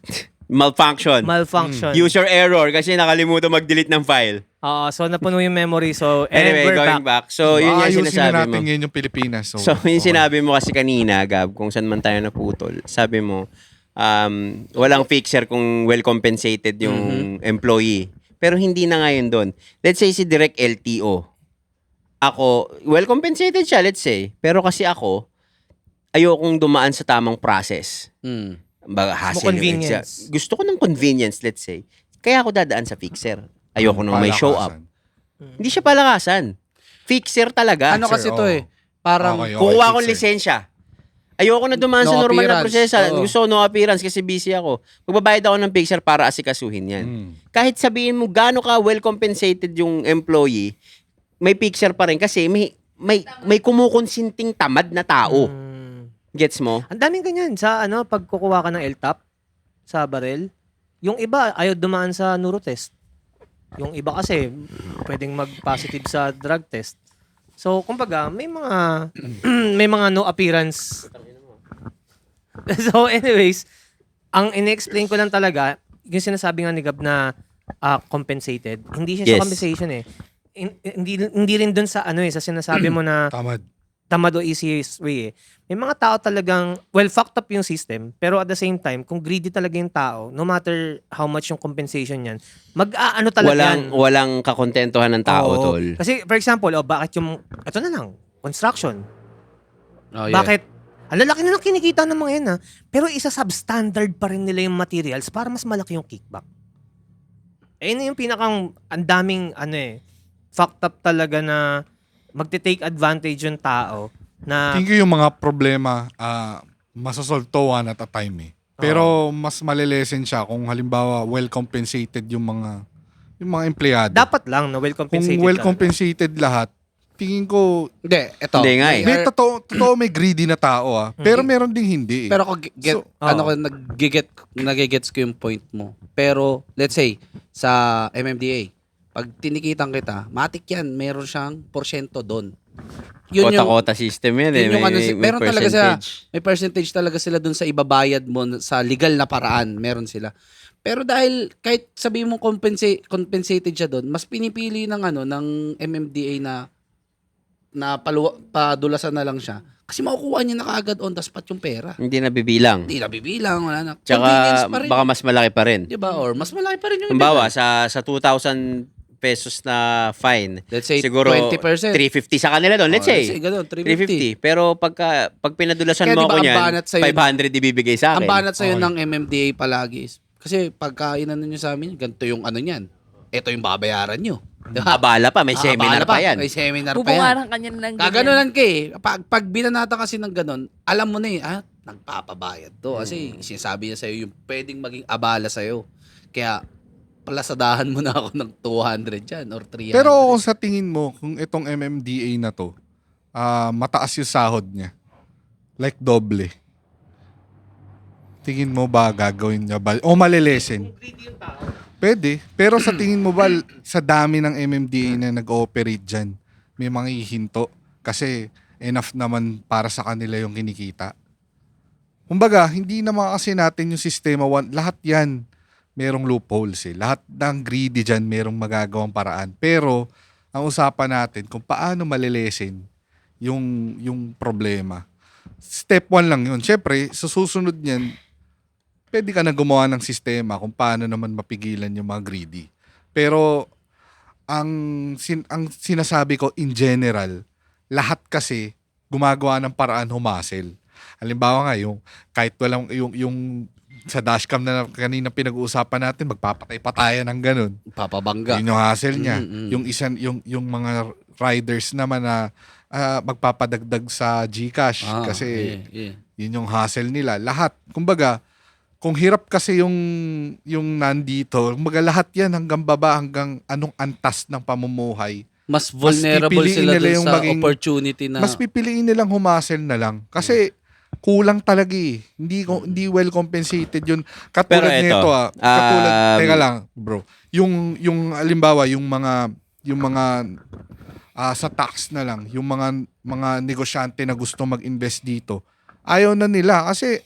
A: Malfunction.
F: Malfunction.
A: User error kasi nakalimutan mag-delete ng file.
F: So napuno yung memory. So, and
A: Anyway,
F: we're
A: going
F: back.
A: back. So, yun yung
B: Ayusin na
A: sinasabi
B: natin
A: mo.
B: ngayon yung Pilipinas.
A: So, yung sinabi mo kasi kanina, Gab, kung saan man tayo naputol, sabi mo, walang fixer kung well-compensated yung employee. Pero hindi na ngayon doon. Let's say si Direk LTO. Ako, well-compensated siya, let's say. Pero kasi ako, ayokong dumaan sa tamang process. Baga, hassle yung
F: convenience.
A: Gusto ko ng convenience, let's say. Kaya ako dadaan sa fixer. Ayoko nung may show up. Hindi siya palakasan. Fixer talaga.
E: Ano kasi to eh. Parang
B: Okay,
A: Kukuha akong
B: fixer.
A: lisensya. Ayoko na dumaan
E: No
A: sa normal na
E: appearance.
A: proseso.
E: Oo.
A: Gusto ko no appearance kasi busy ako. Magbabayad ako ng fixer para asikasuhin yan. Kahit sabihin mo gaano ka well compensated yung employee, may fixer pa rin kasi may kumukonsinting tamad na tao. Gets mo?
F: Ang daming ganyan sa pag kukuha ka ng LTAP sa barel. Yung iba ayaw dumaan sa neurotest. Yung iba kasi pwedeng mag-positive sa drug test. So, kumbaga, may mga may mga no appearance. So, anyways, ang in-explain ko lang talaga, yung sinasabi nga ni Gab na compensated, hindi siya
A: Yes.
F: sa compensation eh. Hindi rin dun sa sa sinasabi mo na tamad o easiest way eh. May mga tao talagang, fucked up yung system, pero at the same time, kung greedy talaga yung tao, no matter how much yung compensation yan, mag-aano talaga yan.
A: Walang kakontentuhan ng tao,
F: Oo.
A: tol.
F: Kasi, for example, bakit yung, ito na lang, construction.
E: Oh, yeah.
F: Bakit? Ang lalaki na lang kinikita ng mga yan pero isa substandard pa rin nila yung materials para mas malaki yung kickback. Ayun yung pinakang, ang daming, fucked up talaga na magte-take advantage yung tao na
B: Tingin ko yung mga problema, masasolve to one at a time eh. Pero mas malilesen siya kung halimbawa well compensated yung mga empleyado.
F: dapat lang na well compensated.
B: Kung well compensated lahat, tingin ko
E: Hindi, eto.
A: Hindi nga eh.
B: may totoo may greedy na tao pero meron ding hindi eh.
E: Pero ako
B: So,
E: nagigets ko yung point mo. Pero let's say sa MMDA, pag tinikitan kita, matik yan, meron siyang porsyento doon. Yun yung,
A: Kota-kota system yan eh.
E: yun yung ano, meron talaga sila,
A: percentage.
E: may percentage talaga sila doon sa ibabayad mo sa legal na paraan, meron sila. Pero dahil kahit sabihin mo compensated siya doon, mas pinipili ng ng MMDA na padulasan na lang siya. Kasi makukuha niya na kaagad on the spot yung pera.
A: Hindi na bibilang.
E: Hindi na bibilang, wala na.
A: Tsaka
E: Convenience pa rin.
A: baka mas malaki pa rin.
E: Diba? Or mas malaki pa rin yung
A: Halimbawa, sa 2,000 pesos na fine,
E: Let's say
A: siguro
E: 20%.
A: 350 sa kanila doon. Let's say.
E: ganun, 350.
A: 350. Pero pag pinadulasan
E: Kaya
A: mo
E: diba
A: ako
E: ang
A: niyan,
E: banat sa'yo
A: 500 ibibigay sa akin.
E: Ang banat sa'yo ng MMDA palagi is, kasi pagka inano nyo sa amin, ganito yung ano niyan. Ito yung babayaran nyo. Diba?
A: Abala pa, may seminar
E: Abala
A: pa yan.
E: May seminar pa yan.
D: Bubungarang kanya ng ganyan.
E: Kaganunan ka eh. Pag binanata kasi ng ganon, alam mo na eh, nagpapabayad to. Kasi sinasabi niya sa'yo yung pwedeng maging abala sa'yo. Kaya, palasadahan mo na ako ng 200 dyan or 300.
B: Pero kung sa tingin mo, kung itong MMDA na to, mataas yung sahod niya, like doble, tingin mo ba gagawin niya ba? O malilesen? Pwede. Pero sa tingin mo ba, sa dami ng MMDA na nag-ooperate dyan, may mga hihinto? Kasi enough naman para sa kanila yung kinikita. Kumbaga, hindi naman kasi natin yung sistema, lahat yan merong loopholes eh. Lahat ng greedy dyan merong magagawang paraan. Pero, ang usapan natin kung paano malilesen yung problema. Step 1 lang yun. Siyempre, sa susunod niyan, pwede ka na gumawa ng sistema kung paano naman mapigilan yung mga greedy. Pero, ang sinasabi ko in general, lahat kasi gumagawa ng paraan humasel. Halimbawa nga, kahit walang, yung sa dashcam na kanina pinag-uusapan natin, magpapatay-patayan ng ganun.
E: Papabangga.
B: Yun yung hassle niya.
E: Mm-mm.
B: Yung mga riders naman na magpapadagdag sa GCash kasi yun yung hassle nila. Lahat. Kumbaga, kung hirap kasi yung nandito, kumbaga lahat yan hanggang baba, hanggang anong antas ng pamumuhay.
E: Mas vulnerable
B: pipiliin
E: sila
B: nila
E: dun
B: yung
E: sa
B: maging-
E: opportunity na...
B: Mas pipiliin nilang humasel na lang. Kasi kulang talaga eh. Hindi well compensated yun. Katulad
A: Pero eto,
B: nito teka lang bro. Yung halimbawa yung mga sa tax na lang, yung mga negosyante na gusto mag-invest dito, ayaw na nila kasi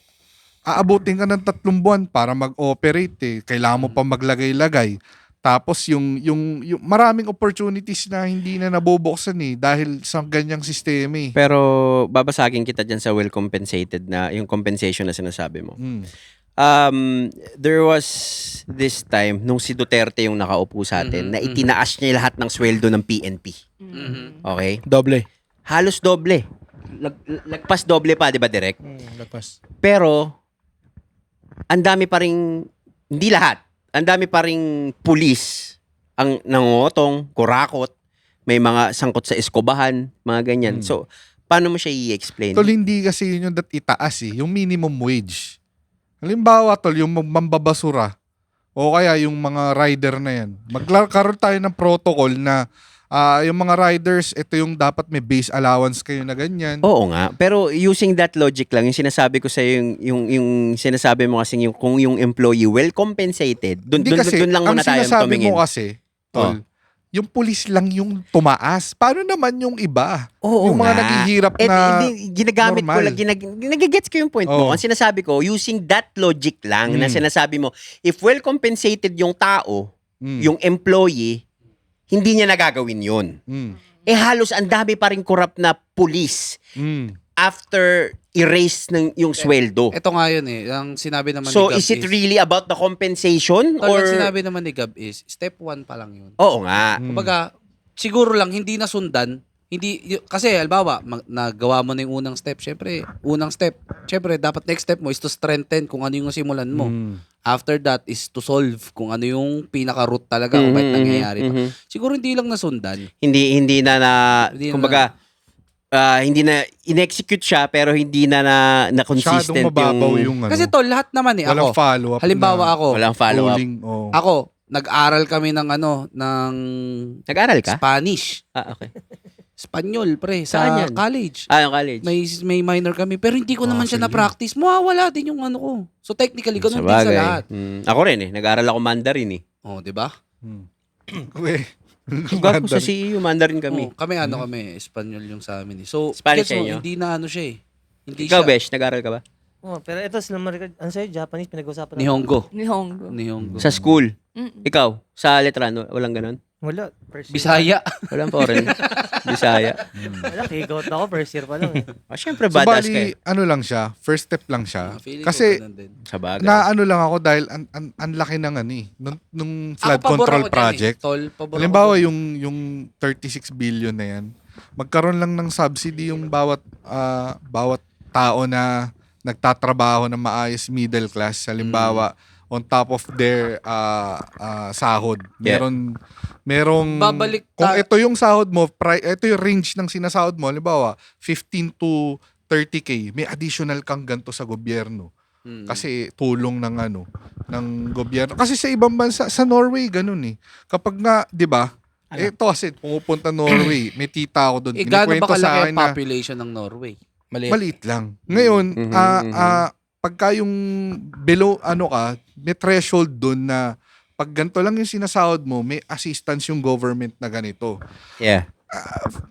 B: aabutin ka ng 3 buwan para mag-operate eh. Kailangan mo pa maglagay-lagay. Tapos yung maraming opportunities na hindi na nabubuksan eh dahil sa ganyang sistema eh.
A: Pero babasagin kita dyan sa well compensated na yung compensation na sinasabi mo. There was this time nung si Duterte yung nakaupo sa atin na itinaas niya lahat ng sweldo ng PNP. Okay?
C: Doble.
A: Halos doble. Lagpas doble pa, di ba, Direk?
C: Lagpas.
A: Pero ang dami pa ring, hindi lahat, ang dami pa ring pulis ang nangotong, kurakot, may mga sangkot sa eskobahan, mga ganyan. So, paano mo siya i-explain?
B: Tol, hindi kasi yun yung itaas eh. Yung minimum wage. Halimbawa, tol, yung mambabasura o kaya yung mga rider na yan. Magkaroon tayo ng protocol na yung mga riders, ito yung dapat may base allowance kayo na ganyan.
A: Oo nga, pero using that logic lang, yung sinasabi ko sa yung sinasabi mo kasi kung yung employee well compensated, doon lang muna tayo
B: ang sinasabi
A: tumingin.
B: mo kasi, tol, yung pulis lang yung tumaas. Paano naman yung iba?
A: Oo
B: yung mga
A: nga.
B: naghihirap na
A: ginagamit ko
B: normal.
A: lang, nagigets ko yung point mo.
B: Oo.
A: Ang sinasabi ko, using that logic lang na sinasabi mo, if well compensated yung tao, yung employee, hindi niya nagagawin yun. Eh halos ang dami pa rin corrupt na police after erase ng yung sweldo.
E: Ito nga yun eh. Ang sinabi naman
A: So
E: ni Gab
A: is it really about the compensation?
E: Tol,
A: Or
E: ang sinabi naman ni Gab is, step 1 pa lang yun.
A: Oo nga.
E: Kumbaga, siguro lang hindi nasundan. Kasi halimbawa, nagawa mo na yung unang step. Syempre, dapat next step mo is to strengthen kung ano yung simulan mo. After that is to solve kung ano yung pinaka-root talaga kung bakit nangyayari to. Siguro hindi lang nasundan.
A: Hindi na
E: Hindi na-
A: kumbaga hindi na in-execute siya pero hindi na consistent
B: Masyadong mababaw yung ano.
E: Kasi tol, lahat naman eh.
B: walang
E: Ako,
B: follow-up
E: halimbawa
B: na
E: ako,
A: walang follow-up.
B: ruling, oh.
E: ako, nag-aral kami ng
A: Nag-aral ka?
E: Spanish.
A: Okay.
E: Espanyol, pre,
A: Saan
E: sa
A: yan?
E: college.
A: Yung college.
E: May minor kami, pero hindi ko naman siya na-practice. Mawawala din yung ano ko. So technically, ganun din sa lahat.
A: Ako rin eh. Nag-aral ako Mandarin eh.
E: Oh, di ba?
B: Uy,
A: Gago sa CEU, Mandarin kami.
E: Oh, kami Espanyol yung sa amin. So,
A: Spanish
E: gets mo,
A: sa inyo?
E: hindi na ano siya eh. Hindi
A: Ikaw,
E: siya.
A: Besh, nag-aral ka ba?
F: Oh, pero ito sila marikad. Ano sa'yo? Japanese, pinag-usapan natin.
E: Nihongo.
D: Nihongo.
A: Sa school.
D: Mm-mm.
A: Ikaw, sa Letrano, walang ganun?
F: Wala. First year.
E: Bisaya.
A: Walang foreign. Bisaya.
F: Wala, kick-out ako. First year pa lang eh.
A: Syempre,
B: So
A: badass ka
B: bali, ano lang siya, first step lang siya.
E: Feeling ko
B: Kasi
E: ganun din.
A: Sa bagay.
B: na ano lang ako dahil ang laki ng ano eh, nung flood
E: Ako, pabor
B: control
E: ako dyan
B: project.
E: Eh. Tol, pabor ako
B: Halimbawa
E: dyan.
B: yung 36 billion na yan, magkaroon lang ng subsidy yung bawat tao na nagtatrabaho na maayos middle class. Halimbawa, on top of their sahod.
A: Yeah.
B: Merong
E: Babalik
B: kung
E: ta-
B: ito yung sahod mo, ito yung range ng sinasahod mo, halimbawa 15 to 30k, may additional kang ganto sa gobyerno.
E: Mm.
B: Kasi tulong ng gobyerno. Kasi sa ibang bansa, sa Norway ganun eh. Kapag nga, 'di ba? Ito kasi pumupunta Norway, may tita ako doon.
E: Eh, gaano ba
B: Kinikwento sa
E: kalaki
B: akin
E: ang
B: na
E: population ng Norway?
B: maliit lang. Ngayon, pagka yung below may threshold doon na pag ganito lang yung sinasahod mo, may assistance yung government na ganito.
A: Yeah.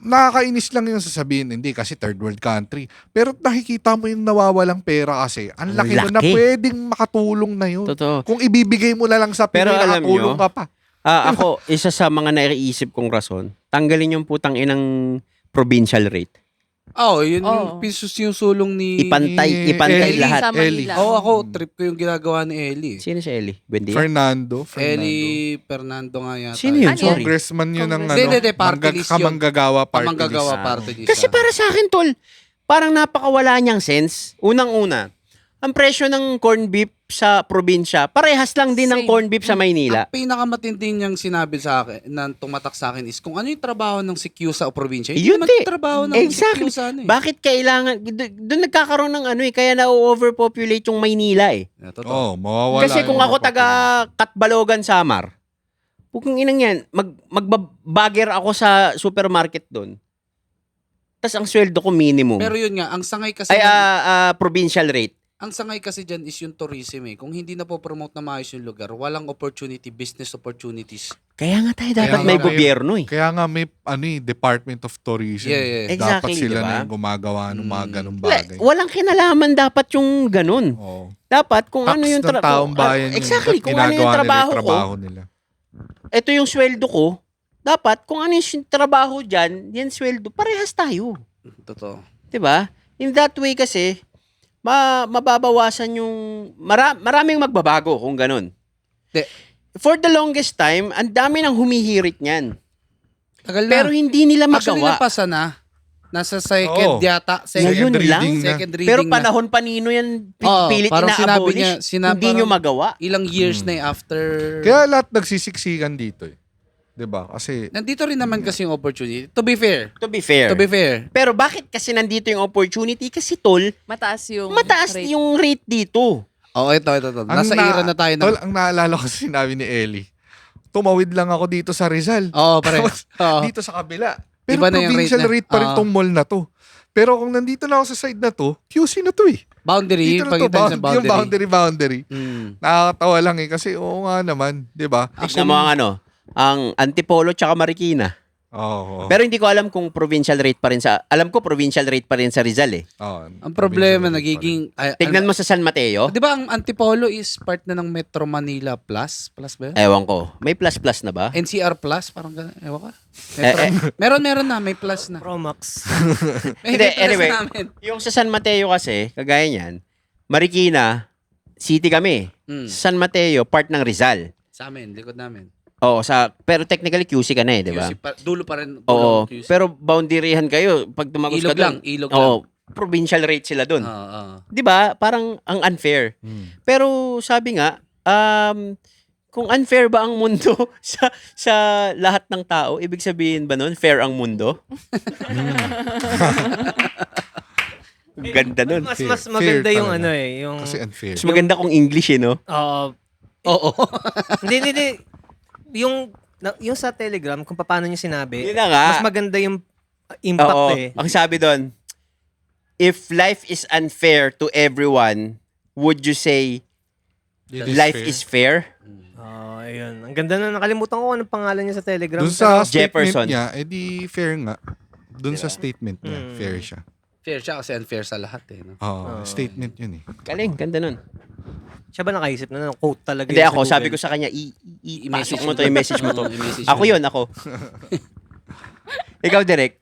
B: Nakakainis lang yung sasabihin, hindi kasi third world country. Pero nakikita mo yung nawawalang pera kasi, ang laki
A: Laki.
B: na pwedeng makatulong na yun.
A: Totoo.
B: Kung ibibigay mo na lang sa
A: Pero
B: Pinoy,
A: alam
B: nakatulong
A: nyo,
B: ka pa.
A: Ako, isa sa mga naiisip kong rason, tanggalin yung putang inang provincial rate.
E: Yun yung
D: Oo.
E: pisos yung sulong ni...
A: Ipantay
B: Ellie
A: lahat.
D: Sa
B: Ellie.
D: Manila.
E: Ako, trip ko yung ginagawa ni Ellie.
A: Sino si Ellie? Buendia?
B: Fernando.
E: Ellie Fernando nga yata.
A: Sino yun?
D: Ano yan?
A: Sorry.
B: Congressman yun ng
E: Hindi, party list yun.
B: kamanggagawa party
E: Kamanggagawa
B: list.
E: party list.
A: Kasi para sa akin, tol, parang napakawala niyang sense. Unang-una, ang presyo ng corn beef sa probinsya, parehas lang din ng
D: Same.
A: corn beef sa Maynila.
E: Ang pinakamatindi niyang sinabi sa akin, na tumatak sa akin is kung ano yung trabaho ng CQ sa probinsya, hindi
A: Yun
E: naman
A: di.
E: yung trabaho ng
A: Exactly.
E: CQ sa ano eh.
A: Bakit kailangan, doon nagkakaroon ng kaya na-overpopulate yung Maynila eh.
E: Yeah, totoo.
B: Oh, mawawala.
A: Kasi kung
B: yung
A: ako
B: mga
A: taga Katbalogan, Samar, kung inang yan, magbabager ako sa supermarket doon. Tapos ang sweldo ko minimum.
E: Pero yun nga, ang sangay kasi
A: Ay, provincial rate.
E: ang sangay kasi dyan is yung tourism eh. Kung hindi na po promote na maayos yung lugar, walang opportunity, business opportunities.
A: Kaya nga tayo dapat
B: Kaya
A: may
B: nga
A: gobyerno eh.
B: Kaya nga may Department of Tourism.
E: Yeah.
B: Dapat
A: Exactly,
B: sila
A: diba?
B: na yung gumagawa ng mga ganung bagay.
A: Walang kinalaman dapat yung ganun.
B: Oo.
A: Dapat kung
B: Tax
A: ano yung
B: ng taong bayan yun.
A: Exactly,
B: Ba't
A: kung ano yung
B: ginagawa
A: trabaho ko,
B: trabaho nila.
A: ito yung sweldo ko, dapat kung ano yung trabaho dyan, yan sweldo, parehas tayo.
E: Totoo.
A: 'Di ba? In that way kasi, mababawasan yung maraming magbabago kung ganun.
E: De-
A: For the longest time, ang dami nang humihirit niyan.
E: Tagal na.
A: Pero hindi nila
E: Actually,
A: magawa.
E: napasa na. Nasa second
B: Oo.
E: yata.
A: Ngayon
B: Second
A: lang.
B: reading na.
E: Second reading
A: Pero
E: na.
A: panahon panino yan
E: Oo,
A: pilit
E: parang sinabi
A: ina-abolish.
E: niya,
A: Hindi nyo magawa.
E: Ilang years na after...
B: Kaya lahat nagsisiksikan dito eh. 'Di ba? Kasi
E: Nandito rin naman kasi yung opportunity. To be fair.
A: To be fair. Pero bakit kasi nandito yung opportunity? Kasi tol,
D: Mataas yung
A: mataas
D: rate.
A: yung rate dito.
E: Ito. Nasa era na tayo
B: Tol,
E: na.
B: ang naalala ko sa sinabi ni Ellie. Tumawid lang ako dito sa Rizal.
E: Pare.
B: Tapos,
E: Oo.
B: dito sa kabila. Pero
E: Iba na yung
B: provincial
E: rate na.
B: rate pa rin
E: Oo.
B: tong mall na to. Pero kung nandito na ako sa side na to, QC na to eh.
E: Boundary.
B: Dito na to,
E: Pagitan sa
B: yung boundary.
E: Mm.
B: Nakakatawa lang eh. Kasi oo nga naman, di ba?
A: Tignan mo ang Antipolo tsaka Marikina.
B: Oo.
A: Pero hindi ko alam kung provincial rate pa rin alam ko provincial rate pa rin sa Rizal eh.
E: Ang problema, nagiging...
A: Tignan mo sa San Mateo.
E: Di ba ang Antipolo is part na ng Metro Manila Plus? Plus ba yun?
A: Ewan ko. May plus na ba?
E: NCR Plus? Parang gano'n. Ewan ka. Meron na. May plus na.
F: Promax.
E: May
A: Hindi,
E: plus
A: anyway.
E: namin.
A: Yung sa San Mateo kasi, kagaya niyan, Marikina, city kami.
E: Mm.
A: San Mateo, part ng Rizal.
E: Sa amin, likod namin.
A: Oo, pero technically QC ka na eh, di ba?
E: QC dulo pa rin.
A: Oo,
E: QC.
A: pero boundaryhan kayo pag tumagos ka
E: Ilog lang,
A: doon.
E: ilog
A: Oo, provincial rate sila doon.
E: Oo.
A: 'Di ba? Parang ang unfair. Pero sabi nga, kung unfair ba ang mundo sa lahat ng tao, ibig sabihin ba nun fair ang mundo? Ganda nun.
F: Mas
B: Fair
F: maganda yung
B: talaga.
F: yung...
B: Kasi unfair.
A: Mas maganda kung English eh, no?
E: Oo.
F: Hindi. Yung sa Telegram, kung paano niya sinabi,
A: Yun na nga.
F: mas maganda yung impact
A: Oo.
F: eh.
A: Ang sabi doon, if life is unfair to everyone, would you say life is fair?
F: Ayun. Ang ganda na, nakalimutan ko anong pangalan niya sa Telegram.
B: Doon sa
A: Jefferson.
B: statement niya, edi fair nga. Doon sa statement niya, fair siya.
E: Fair siya kasi unfair sa lahat eh. No?
B: Statement yun eh.
A: Galing, ganda nun.
F: Siya ba nakaisip na ng quote talaga
A: Hindi
F: yun sa
A: ako,
F: Google?
A: sabi ko sa kanya, i-message mo to, i-message mo to.
E: I-message
A: Ako
E: mo.
A: yun, ako. Ikaw, Direk,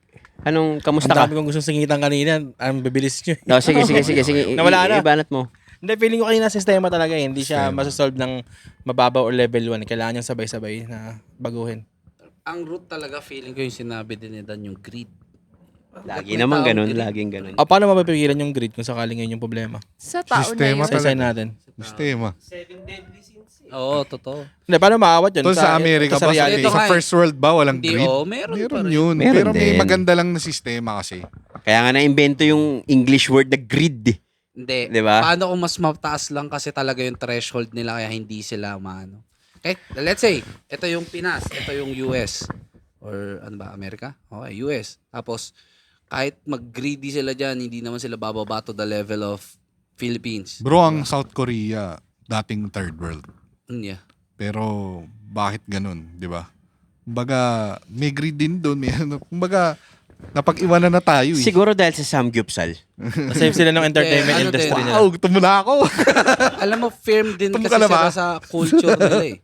A: kamusta
C: Ang
A: ka?
C: dami kong gustong singitan kanina. Ang bibilis nyo.
A: No, sige.
C: Nawala na.
A: Ibanat mo.
C: Hindi, feeling ko kanina sistema talaga eh. Hindi siya masasolve ng mababaw or level 1. Kailangan niyang sabay-sabay na baguhin.
E: Ang root talaga feeling ko yung sinabi din ni Dan yung greed.
A: Lagi
E: May
A: naman
E: taong
A: ganun,
E: greed.
A: laging ganun.
C: O paano mapapigilan yung grid kung sakaling yun yung problema?
D: Sa tao
B: Sistema
D: na yun.
B: talaga.
C: Sa natin.
B: Sistema.
E: Oo, totoo.
C: Hindi, paano maawat yun?
B: Tol sa Amerika
C: sa
B: ba,
C: reality.
E: Ito
B: sa
E: nga eh.
B: first world ba, walang
E: Hindi,
B: greed?
E: meron pa
B: Meron
E: rin.
B: yun.
A: Meron
B: Pero may
A: din.
B: maganda lang na sistema kasi.
A: Kaya nga na-invento yung English word na greed.
E: Hindi.
A: Di ba?
E: Paano kung mas mataas lang kasi talaga yung threshold nila kaya hindi sila maano. Okay, let's say, ito yung Pinas, ito yung US. Or ano ba, Amerika? Okay, US. Tapos, kahit mag-greedy sila dyan, hindi naman sila bababa to the level of Philippines.
B: Bro, ang South Korea, dating third world.
E: Yeah.
B: Pero bakit ganun, di ba? Kumbaga, may greed din doon. May ano, kumbaga, napag-iwanan na tayo eh.
A: Siguro dahil sa Samgyupsal.
C: Save sila ng entertainment
E: Ano
C: industry
E: din?
C: nila.
B: Wow, gusto mo na ako.
E: Alam mo, firm din
B: Tumka
E: kasi
B: na ba?
E: sila sa culture nila eh.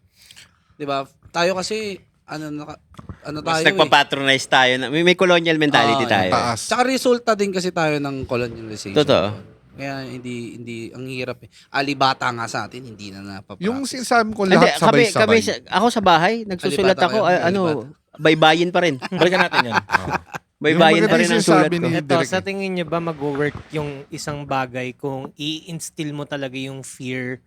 E: Di ba? Tayo kasi, ano
A: Mas
E: tayo
A: nagpapatronize tayo. May colonial mentality
E: Ah,
A: tayo.
B: taas.
E: Tsaka resulta din kasi tayo ng colonialization.
A: Totoo.
E: Kaya hindi, ang hirap eh. Alibata nga sa atin, hindi na napapractice.
B: Yung sinasabi ko
A: Hindi,
B: lahat sabay-sabay.
A: ako sa bahay, nagsusulat
E: Alibata
A: ako,
E: kayo,
A: baybayin pa rin.
C: Balikan natin yan.
A: Baybayin
B: Yung
A: pa rin
B: maganda
A: ang
B: yung
A: sulat
B: sinasabi
A: ko.
B: ni-
F: Ito,
B: Direk
F: sa
B: eh.
F: tingin niyo ba mag-work yung isang bagay kung i-instill mo talaga yung fear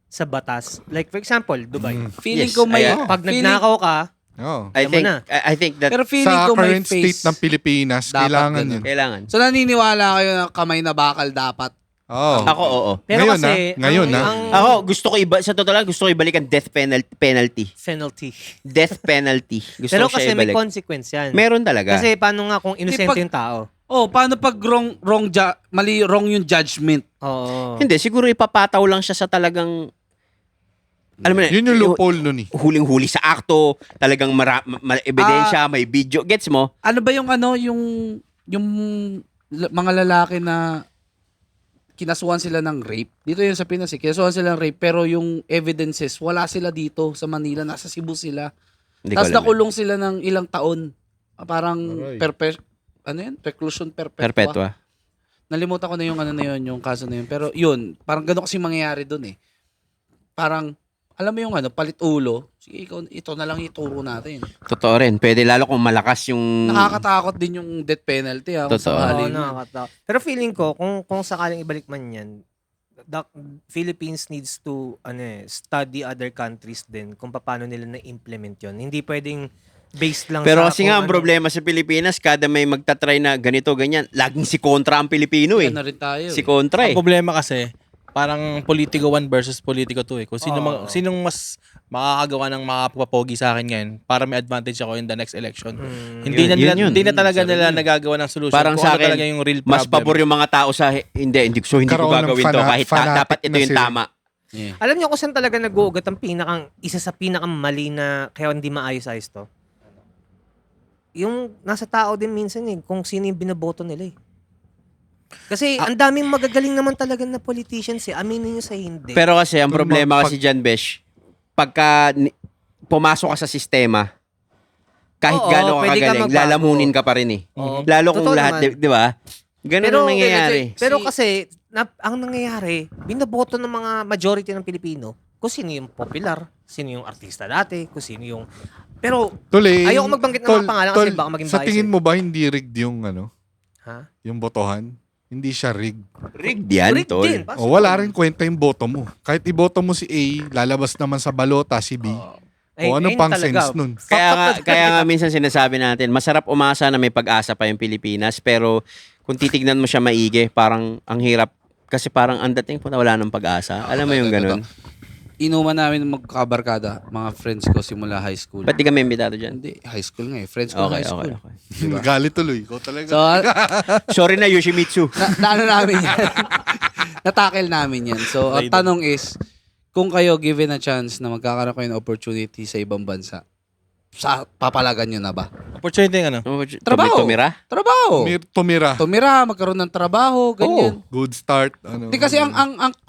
F: sa batas? Like, for example, Dubai.
E: Feeling
A: Yes,
E: ko may...
A: ayan.
F: Pag
E: feeling-
F: nagnakaw ka,
B: Oh.
A: I
F: Alam mo
A: think,
F: na.
A: I think that
E: Pero feeling
B: Sa
E: ko may
B: current
E: face.
B: state ng Pilipinas,
E: Dapat
B: kailangan
E: ganun.
B: yun.
A: kailangan.
E: So naniniwala kayo na kamay na bakal dapat.
B: Oh.
A: Ako, oo.
F: pero
B: Ngayon,
F: kasi,
B: ngayon,
A: Ako, gusto ko sa totoo lang, gusto ko ibalik ang death penalty.
F: penalty.
A: Death penalty. Gusto
F: Pero
A: ko siya
F: kasi may
A: ibalik.
F: consequence yan.
A: Meron talaga.
F: Kasi paano nga kung innocent
E: pag-
F: yung tao?
E: Oh, paano pag wrong yung judgment?
F: Oo.
A: Hindi, siguro ipapataw lang siya sa talagang, alam mo na,
B: Yun yung loophole nun eh.
A: huling-huli sa akto, talagang ebidensya, may video. Gets mo?
E: Ano ba yung mga lalaki na kinasuhan sila ng rape? Dito yun sa Pinas eh. Kinasuhan sila ng rape pero yung evidences, wala sila dito sa Manila. Nasa Cebu sila.
A: Hindi ko
E: Tapos
A: alam.
E: nakulong sila ng ilang taon. Parang
B: Aray.
E: reclusion perpetua.
A: Perpetua.
E: Nalimutan ko na yung yung kaso na yun. Pero yun, parang gano'n kasi mangyayari doon eh. Parang, alam mo yung palit ulo. Sige, ito na lang ituro natin.
A: Totoo rin. Pwede lalo kung malakas yung...
E: Nakakatakot din yung death penalty. Kung
A: Totoo.
E: sakali
F: Oo,
E: man.
F: nakakatawa. Pero feeling ko, kung sakaling ibalik man yan, the Philippines needs to study other countries din kung paano nila na-implement yon. Hindi pwedeng based lang
A: Pero
F: sa
A: kasi
F: kung
A: nga ang problema sa Pilipinas, kada may magtatry na ganito, ganyan, laging si kontra ang Pilipino eh.
E: Yan na rin tayo.
A: Si kontra eh.
C: Ang problema kasi, parang politiko 1 versus politiko 2 eh. Kung sinong mas makakagawa ng makakapapogi sa akin ngayon para may advantage ako in the next election. Hindi
A: Yun.
C: na talaga nila nagagawa ng solution.
A: Parang
C: kung
A: sa
C: ano
A: akin,
C: talaga yung real problem.
A: mas pabor yung mga tao sa hindi ko
B: Karoon ng
A: gagawin to kahit
B: fanatic
A: dapat ito
B: na
A: yung
B: sila.
A: tama.
E: Yeah.
F: Alam niyo kung saan talaga nag-uugat ang isa sa pinakamali na kaya hindi maayos-ayos to? Yung nasa tao din minsan eh, kung sino yung binoboto nila eh. Kasi ang daming magagaling naman talaga na politicians eh. Aminin niyo sa hindi.
A: Pero kasi ang
B: Doon
A: problema kasi dyan, Besh, pagka pumasok ka sa sistema, kahit
F: Oo,
A: gaano ka
F: pwede ka
A: kagaling,
F: magbago.
A: lalamunin ka pa rin eh.
F: Oo.
A: Lalo kung
F: Totoo
A: lahat,
F: naman.
A: di ba? Ganun ang nangyayari.
F: Pero kasi, ang nangyayari, binoboto ng mga majority ng Pilipino kung sino yung popular, sino yung artista dati, kung sino yung... Pero,
B: Tuloy,
F: ayoko magbanggit ng mga pangalan kasi baka maging
B: sa
F: bias
B: tingin
F: eh.
B: mo ba hindi rigged yung
F: ha?
B: yung botohan? Hindi siya rigged.
A: Rigged yan,
F: Rigged
A: tol.
F: din.
B: O wala rin kwenta yung boto mo. Kahit iboto mo si A, lalabas naman sa balota si B.
F: Ay,
B: O ano
F: ayun
B: pang
F: talaga.
B: sense nun?
A: Kaya nga minsan sinasabi natin, masarap umasa na may pag-asa pa yung Pilipinas, pero kung titignan mo siya maigi, parang ang hirap. Kasi parang ang dating po na wala ng pag-asa. Alam mo yung ganun?
E: Inuman namin magkabarkada, mga friends ko simula high school.
A: Ba't di kami imbitado dyan?
E: Hindi, high school nga eh. Friends ko
A: Okay,
E: high school.
A: okay.
B: Galit tuloy. Ikaw talaga.
E: So,
A: Sorry na, Yoshimitsu.
E: naano namin yan. Natakil namin yan. So, ang
C: Later.
E: tanong is, kung kayo given a chance na magkakaroon kayo ng opportunity sa ibang bansa, papalagan nyo na ba?
C: Opportunity ano?
E: Trabaho.
A: Tumira?
E: Trabaho.
B: Tumira.
E: Tumira, magkaroon ng trabaho, ganyan.
B: Good start. Ano,
E: Di kasi ang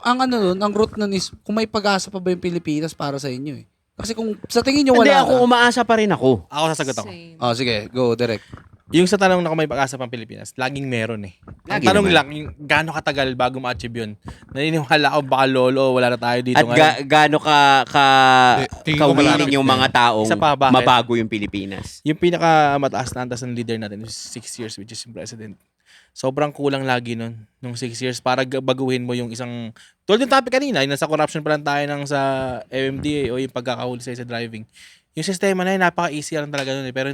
E: ano nun, ang root nun is kung may pag-asa pa ba yung Pilipinas para sa inyo eh. Kasi kung sa tingin nyo
A: Hindi,
E: wala
A: ako umaasa pa rin ako.
C: Ako sasagot ako.
D: Same.
E: Oh, sige, go direct.
C: Yung sa tanong na kung may pag-asa pang Pilipinas, laging meron eh. Ang
A: Lagi
C: tanong
A: naman.
C: lang, yung gaano katagal bago ma-achieve yun. Naniniwala ako baka lolo, wala na tayo dito
A: At
C: ngayon.
A: gaano
B: tingin ko
A: kawilin
B: malapit
A: yung
B: na
A: mga taong
C: Isa pa, bakit?
A: mabago yung Pilipinas.
C: Yung pinakamataas na antas ng leader natin is 6 years, which is yung president. Sobrang kulang lagi nun, nung 6 years, para baguhin mo yung isang, tulad yung topic kanina, yung nasa corruption pa lang tayo ng sa MMDA o yung pagkakahuli sa driving. Yung sistema na yun, napaka-easy lang talaga nun eh. Pero,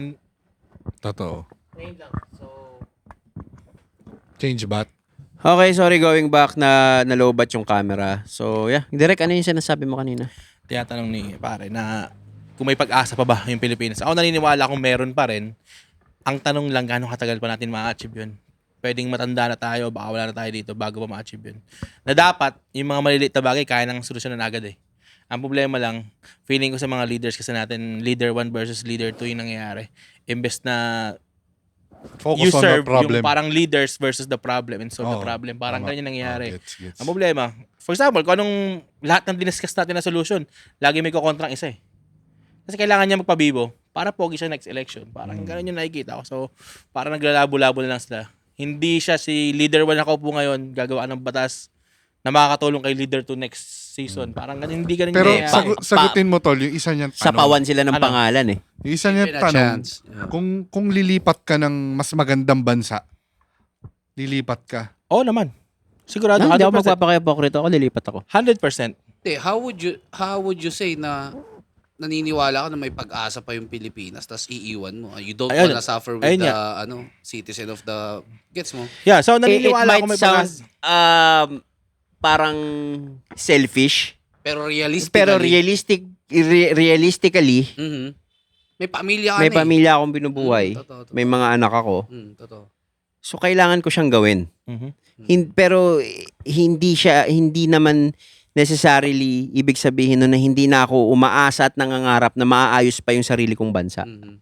B: Totoo.
F: Ngayon lang. So,
B: Change bat.
A: Okay, sorry, going back na nalobat yung camera. So, yeah. Direk, ano yung sinasabi mo kanina?
C: tinatanong ni pare na kung may pag-asa pa ba yung Pilipinas. Ako naniniwala kung meron pa rin. Ang tanong lang, gaano katagal pa natin ma-achieve yun? Pwedeng matanda na tayo, baka wala na tayo dito bago pa ma-achieve yun. Na dapat, yung mga maliliit na bagay, kaya nang solusyonan agad eh. Ang problema lang, feeling ko sa mga leaders kasi natin, leader 1 versus leader 2 yung nangyayari. Imbes na
B: Focus on the
C: serve
B: problem.
C: yung parang leaders versus the problem and solve the
B: Oo,
C: problem. Parang
B: tama.
C: ganyan nangyayari.
B: Gets.
C: Ang problema, for example, kung anong lahat ng diniscuss natin na solution, lagi may kukontrang isa eh. Kasi kailangan niya magpabibo para pogi siya next election. Parang ganun yung nakikita ko. So, parang naglalabo-labo na lang sila. Hindi siya si leader 1 na kaupo ngayon, gagawa ng batas na makakatulong kay leader 2 next season. Parang ganun, hindi ganun
B: Pero
C: yung nangyayari.
B: sagutin mo tol, yung isa niyang
A: Sa
B: tanong.
A: pawan sila ng
C: Ano?
A: pangalan eh.
B: Yung isa niyang
E: Given a
B: tanong,
E: chance. Yeah.
B: kung lilipat ka ng mas magandang bansa, lilipat ka.
C: Oo naman. Sigurado,
A: Hindi ako
C: 100%.
A: magpapakahipokrito ako, lilipat ako.
C: 100%.
E: How would you say na naniniwala ka na may pag-asa pa yung Pilipinas tapos iiwan mo? You don't
C: Ayun.
E: wanna suffer with
C: Ayun
E: the
C: nga.
E: citizen of the gets mo?
C: Yeah, so
A: It
C: naniniwala
A: might
C: ako may
A: sound
C: pag-asa.
A: parang selfish,
E: Pero realistically,
A: pero realistically,
E: Mhm. May pamilya ka
A: may
E: na eh.
A: pamilya akong binubuhay.
E: Totoo.
A: May mga anak ako.
E: Totoo.
A: So kailangan ko siyang gawin.
C: Mhm.
A: Pero hindi naman necessarily ibig sabihin nun na hindi na ako umaasa at nangangarap na maaayos pa yung sarili kong bansa.
E: Mhm.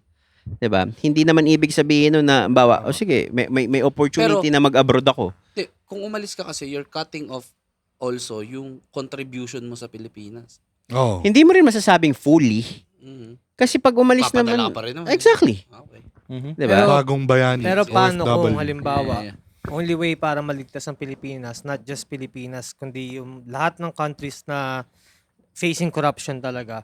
A: 'Di ba? Hindi naman ibig sabihin nun na bawa, sige, may opportunity na mag-abroad ako.
E: Hindi, kung umalis ka kasi, you're cutting off also yung contribution mo sa Pilipinas.
B: Oh.
A: Hindi mo rin masasabing fully
E: Mhm.
A: kasi pag umalis
E: Papadala
A: naman
E: pa rin naman.
A: Exactly.
E: Okay.
C: Mhm.
A: 'Di ba?
B: Bagong bayani.
F: pero paano
B: OFW.
F: kung halimbawa,
E: Yeah.
F: only way para maligtas ang Pilipinas, not just Pilipinas, kundi yung lahat ng countries na facing corruption talaga.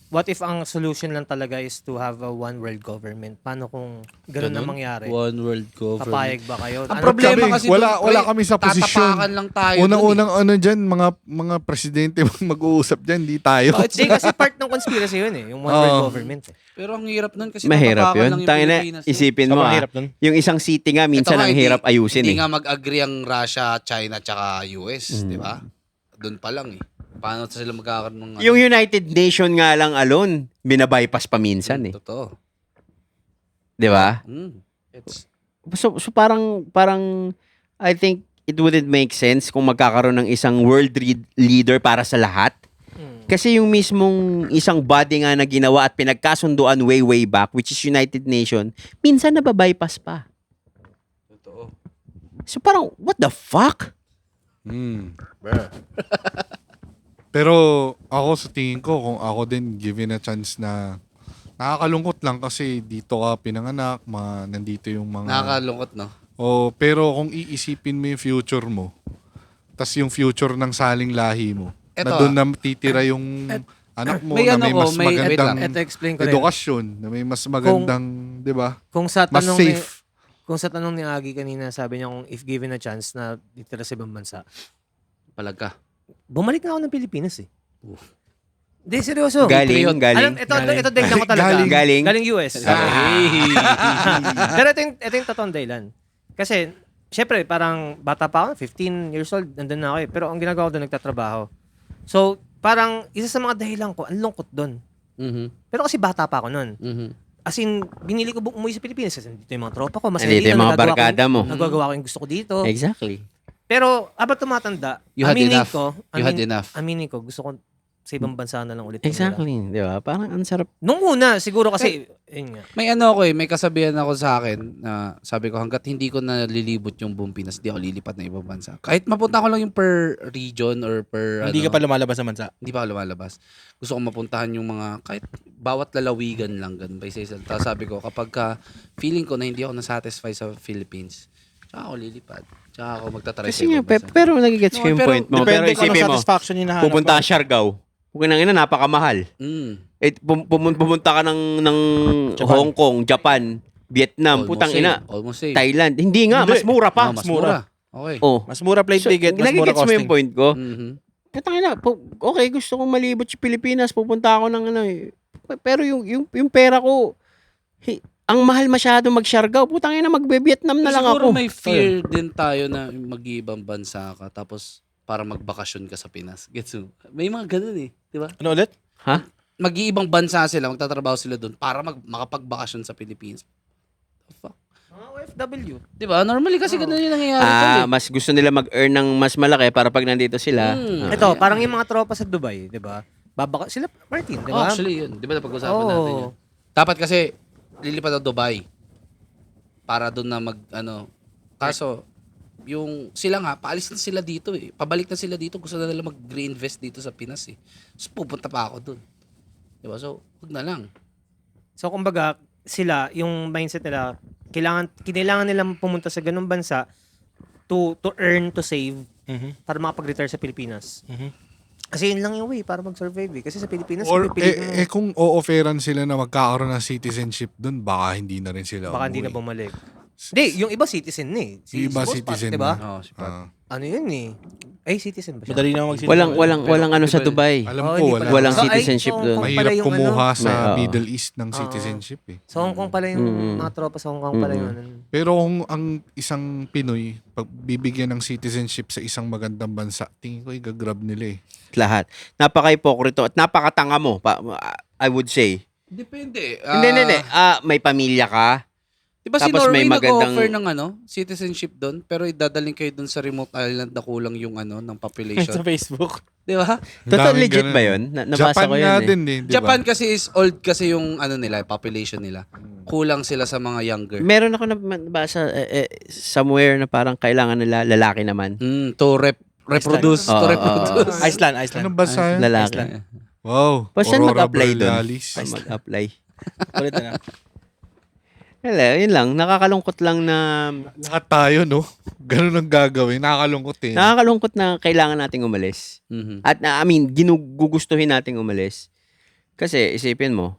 F: What if ang solution lang talaga is to have a one world government? Paano kung gano'n na
E: Ganun?
F: mangyari?
E: One world government.
F: Papayag ba kayo?
E: Ang
F: Ano-
E: problema
B: Sabi,
E: kasi
B: wala
E: dun, pre,
B: kami sa posisyon.
E: tatapakan lang tayo
B: Unang-unang
E: dun
B: ano dyan, mga presidente mag-uusap dyan, di tayo.
F: Hindi kasi part ng conspiracy yun eh, yung one world
B: Oo.
F: government. Eh.
E: Pero ang hirap nun kasi
A: Mahirap
E: tatapakan
A: yun.
E: lang yung
A: Tangina,
E: Pilipinas.
A: isipin mo
C: Sobrang
A: ah.
C: hirap nun.
A: Yung isang city nga, minsan
E: Ito nga,
A: ang hirap ayusin
E: hindi
A: eh.
E: nga mag-agree ang Russia, China, tsaka US, di ba? Doon pa lang eh. Paano sila magkakaroon ng...
A: Yung United Nation nga lang alone, binabypass pa minsan eh.
E: Totoo.
A: 'Di ba?
E: It's,
A: So parang I think it wouldn't make sense kung magkakaroon ng isang world leader para sa lahat. Kasi yung mismong isang body nga na ginawa at pinagkasunduan way back, which is United Nation, minsan nababypass pa.
E: totoo.
A: So parang, what the fuck?
B: Pero ako sa tingin ko, kung ako din given a chance na nakakalungkot lang kasi dito ka pinanganak, nandito yung mga...
E: Nakakalungkot, no?
B: pero kung iisipin mo yung future mo, tas yung future ng saling lahi mo,
E: Eto,
B: na doon na titira yung anak mo,
E: may
B: na
E: ano
B: may
E: ko,
B: mas
E: may- wait
B: magandang
F: Ito explain ko rin.
B: edukasyon, na may mas magandang, di ba?
F: Kung sa
B: Mas
F: tanong
B: safe.
F: kung sa tanong ni Agi kanina, sabi niya kung if given a chance na ditira sa ibang bansa,
E: Palag ka.
F: bumalik na ako ng Pilipinas eh. Hindi, seryoso.
A: Galing.
F: Alam, ito dahilan ko talaga.
A: Galing.
F: Galing US. Pero ito yung totoong dahilan. Kasi, syempre, parang bata pa ako, 15 years old, nandun na ako eh. Pero ang ginagawa ko doon, nagtatrabaho. So, parang isa sa mga dahilan ko, ang lungkot doon.
E: Mhm.
F: Pero kasi bata pa ako noon.
E: Mhm.
F: As in, binili ko umuwi sa Pilipinas. Kasi dito yung mga tropa ko, masaya
A: Nandito
F: dito.
A: yung mga
F: nagagawa ko
A: barkada mo.
F: Nagagawa ko yung gusto ko dito.
A: Exactly.
F: Pero, abang tumatanda,
E: You had
F: aminin
E: enough.
F: ko,
E: You had enough.
F: aminin ko, gusto ko, sa ibang bansa na lang ulit. tumira.
A: Exactly, di ba? Parang ang sarap.
F: Nung una, siguro kasi, yun nga.
E: May ano ako may kasabihan ako sa akin na sabi ko hangga't hindi ko nalilibot yung buong Pinas, di ako lilipat na ibang bansa. Kahit mapunta ko lang yung per region or per
C: Hindi ka pa lumalabas sa bansa.
E: hindi pa ako lumalabas. Gusto ko mapuntahan yung mga kahit bawat lalawigan lang ganun ba isa-isa. Tapos sabi ko kapag feeling ko na hindi ako na-satisfy sa Philippines, tsaka ako lilipat. Tsaka ako magta-try
A: Kasi
E: sa
A: nga,
E: ibang bansa.
A: pero nagigets ko
E: No,
A: yung
E: pero
A: point mo. Pero
C: Depende kung
A: isipin
C: anong
A: mo,
C: satisfaction yung hinahanap
A: pupunta
C: mo.
A: ka Siargao. Kung ina napakamahal.
E: Mm.
A: Pumunta ka ng
C: Japan.
A: Hong Kong, Japan, Vietnam, putang ina,
E: Almost same.
A: Thailand. Hindi nga,
C: Hindi.
A: mas mura pa.
E: Oh, mas mura. Okay.
A: Oh.
C: Mas mura plane
A: So,
C: ticket, mas mura
A: nagigets mo yung
C: costing.
A: point ko.
E: Mhm.
A: Putang ina, okay, gusto kong malibot sa Pilipinas, pupunta ako ng ano eh. Pero yung pera ko, ang mahal masyado mag-Siargao. Putang ina, magbe-Vietnam na lang
E: Siguro
A: ako.
E: may fear din tayo na mag-ibang bansa ka tapos para magbakasyon ka sa Pinas. Gets mo? May mga ganun eh. Di ba?
C: Ano ulit?
E: Mag-iibang bansa sila, magtatrabaho sila doon para makapagbakasyon sa Philippines. The fuck?
F: Mga OFW.
E: Di ba? Normally kasi ganun yung nangyayari tol, eh.
A: Mas gusto nila mag-earn ng mas malaki para pag nandito sila.
E: Hmm.
F: Ito, parang yung mga tropa sa Dubai, di ba? Sila, Martin, di ba?
E: Actually, yun. Di ba napag-usapan
F: Oo.
E: natin yun? Dapat kasi lilipat sa Dubai para doon na kaso yung sila nga, paalis na sila dito eh. Pabalik na sila dito. Gusto na nila mag-reinvest dito sa Pinas eh. So, pupunta pa ako doon. Diba? So, huwag na lang.
F: So, kumbaga, sila, yung mindset nila, kailangan nilang pumunta sa ganung bansa to earn, to save,
C: Mhm.
F: para makapag-retire sa Pilipinas.
C: Mhm.
F: Kasi yun lang yung way para mag-survive eh. Kasi sa Pilipinas,
B: Or
F: pipiliin mo,
B: kung o-offeran sila na magkakaroon ng citizenship doon, baka hindi na rin sila
F: baka hindi na
B: umuwi.
F: bumalik. Hindi, yung iba citizen na eh.
B: Yung iba
F: si Boss Pat,
B: citizen
F: diba?
B: na.
E: Oh, si Pat.
B: Ah.
F: Ano yun eh? Ay, citizen ba siya?
C: Madali na magsisimula.
A: Walang ano sa Dubai.
B: Alam
F: Oh,
B: ko,
F: hindi pala.
A: Walang
F: So, ay,
A: citizenship
F: so,
A: doon.
F: Hong Kong
B: mahirap
F: pala yung
B: kumuha sa
A: May- oo.
B: Middle East ng
F: Oo.
B: citizenship eh.
F: Sa Hong Kong pala yung mga tropa sa Hong Kong pala yung ano.
B: Pero kung ang isang Pinoy, pag bibigyan ng citizenship sa isang magandang bansa, tingin ko igagrab nila eh.
A: Lahat. Napaka-hipokrito at napakatanga mo, I would say.
E: Depende.
A: Hindi. May pamilya ka.
E: Di ba si
A: Tapos
E: Norway
A: may magandang-
E: nag-offer ng citizenship doon, pero idadaling kayo doon sa remote island na kulang yung ng population.
C: Sa Facebook.
E: Di ba?
A: Total
B: Daming
A: legit
B: ganun.
A: ba yun? Nabasa
B: Japan
A: ko
B: nga
A: yun eh.
B: din eh. Di ba?
E: Japan kasi is old kasi yung nila, population nila. Kulang sila sa mga younger.
A: Meron ako nabasa somewhere na parang kailangan nila lalaki naman.
E: To reproduce,
A: Oo,
E: to reproduce.
C: Iceland.
B: Anong bansa yun?
A: Lalaki.
B: Wow.
A: Basta
B: Aurora
A: mag-apply doon.
B: Borealis.
A: Mag-apply.
C: Ulit na.
A: Wala, yun lang. Nakakalungkot lang na
B: Lahat tayo, no? Ganun ang gagawin. Nakakalungkot eh.
A: nakakalungkot na kailangan nating umalis.
E: Mhm.
A: At ginugustuhin nating umalis. Kasi isipin mo,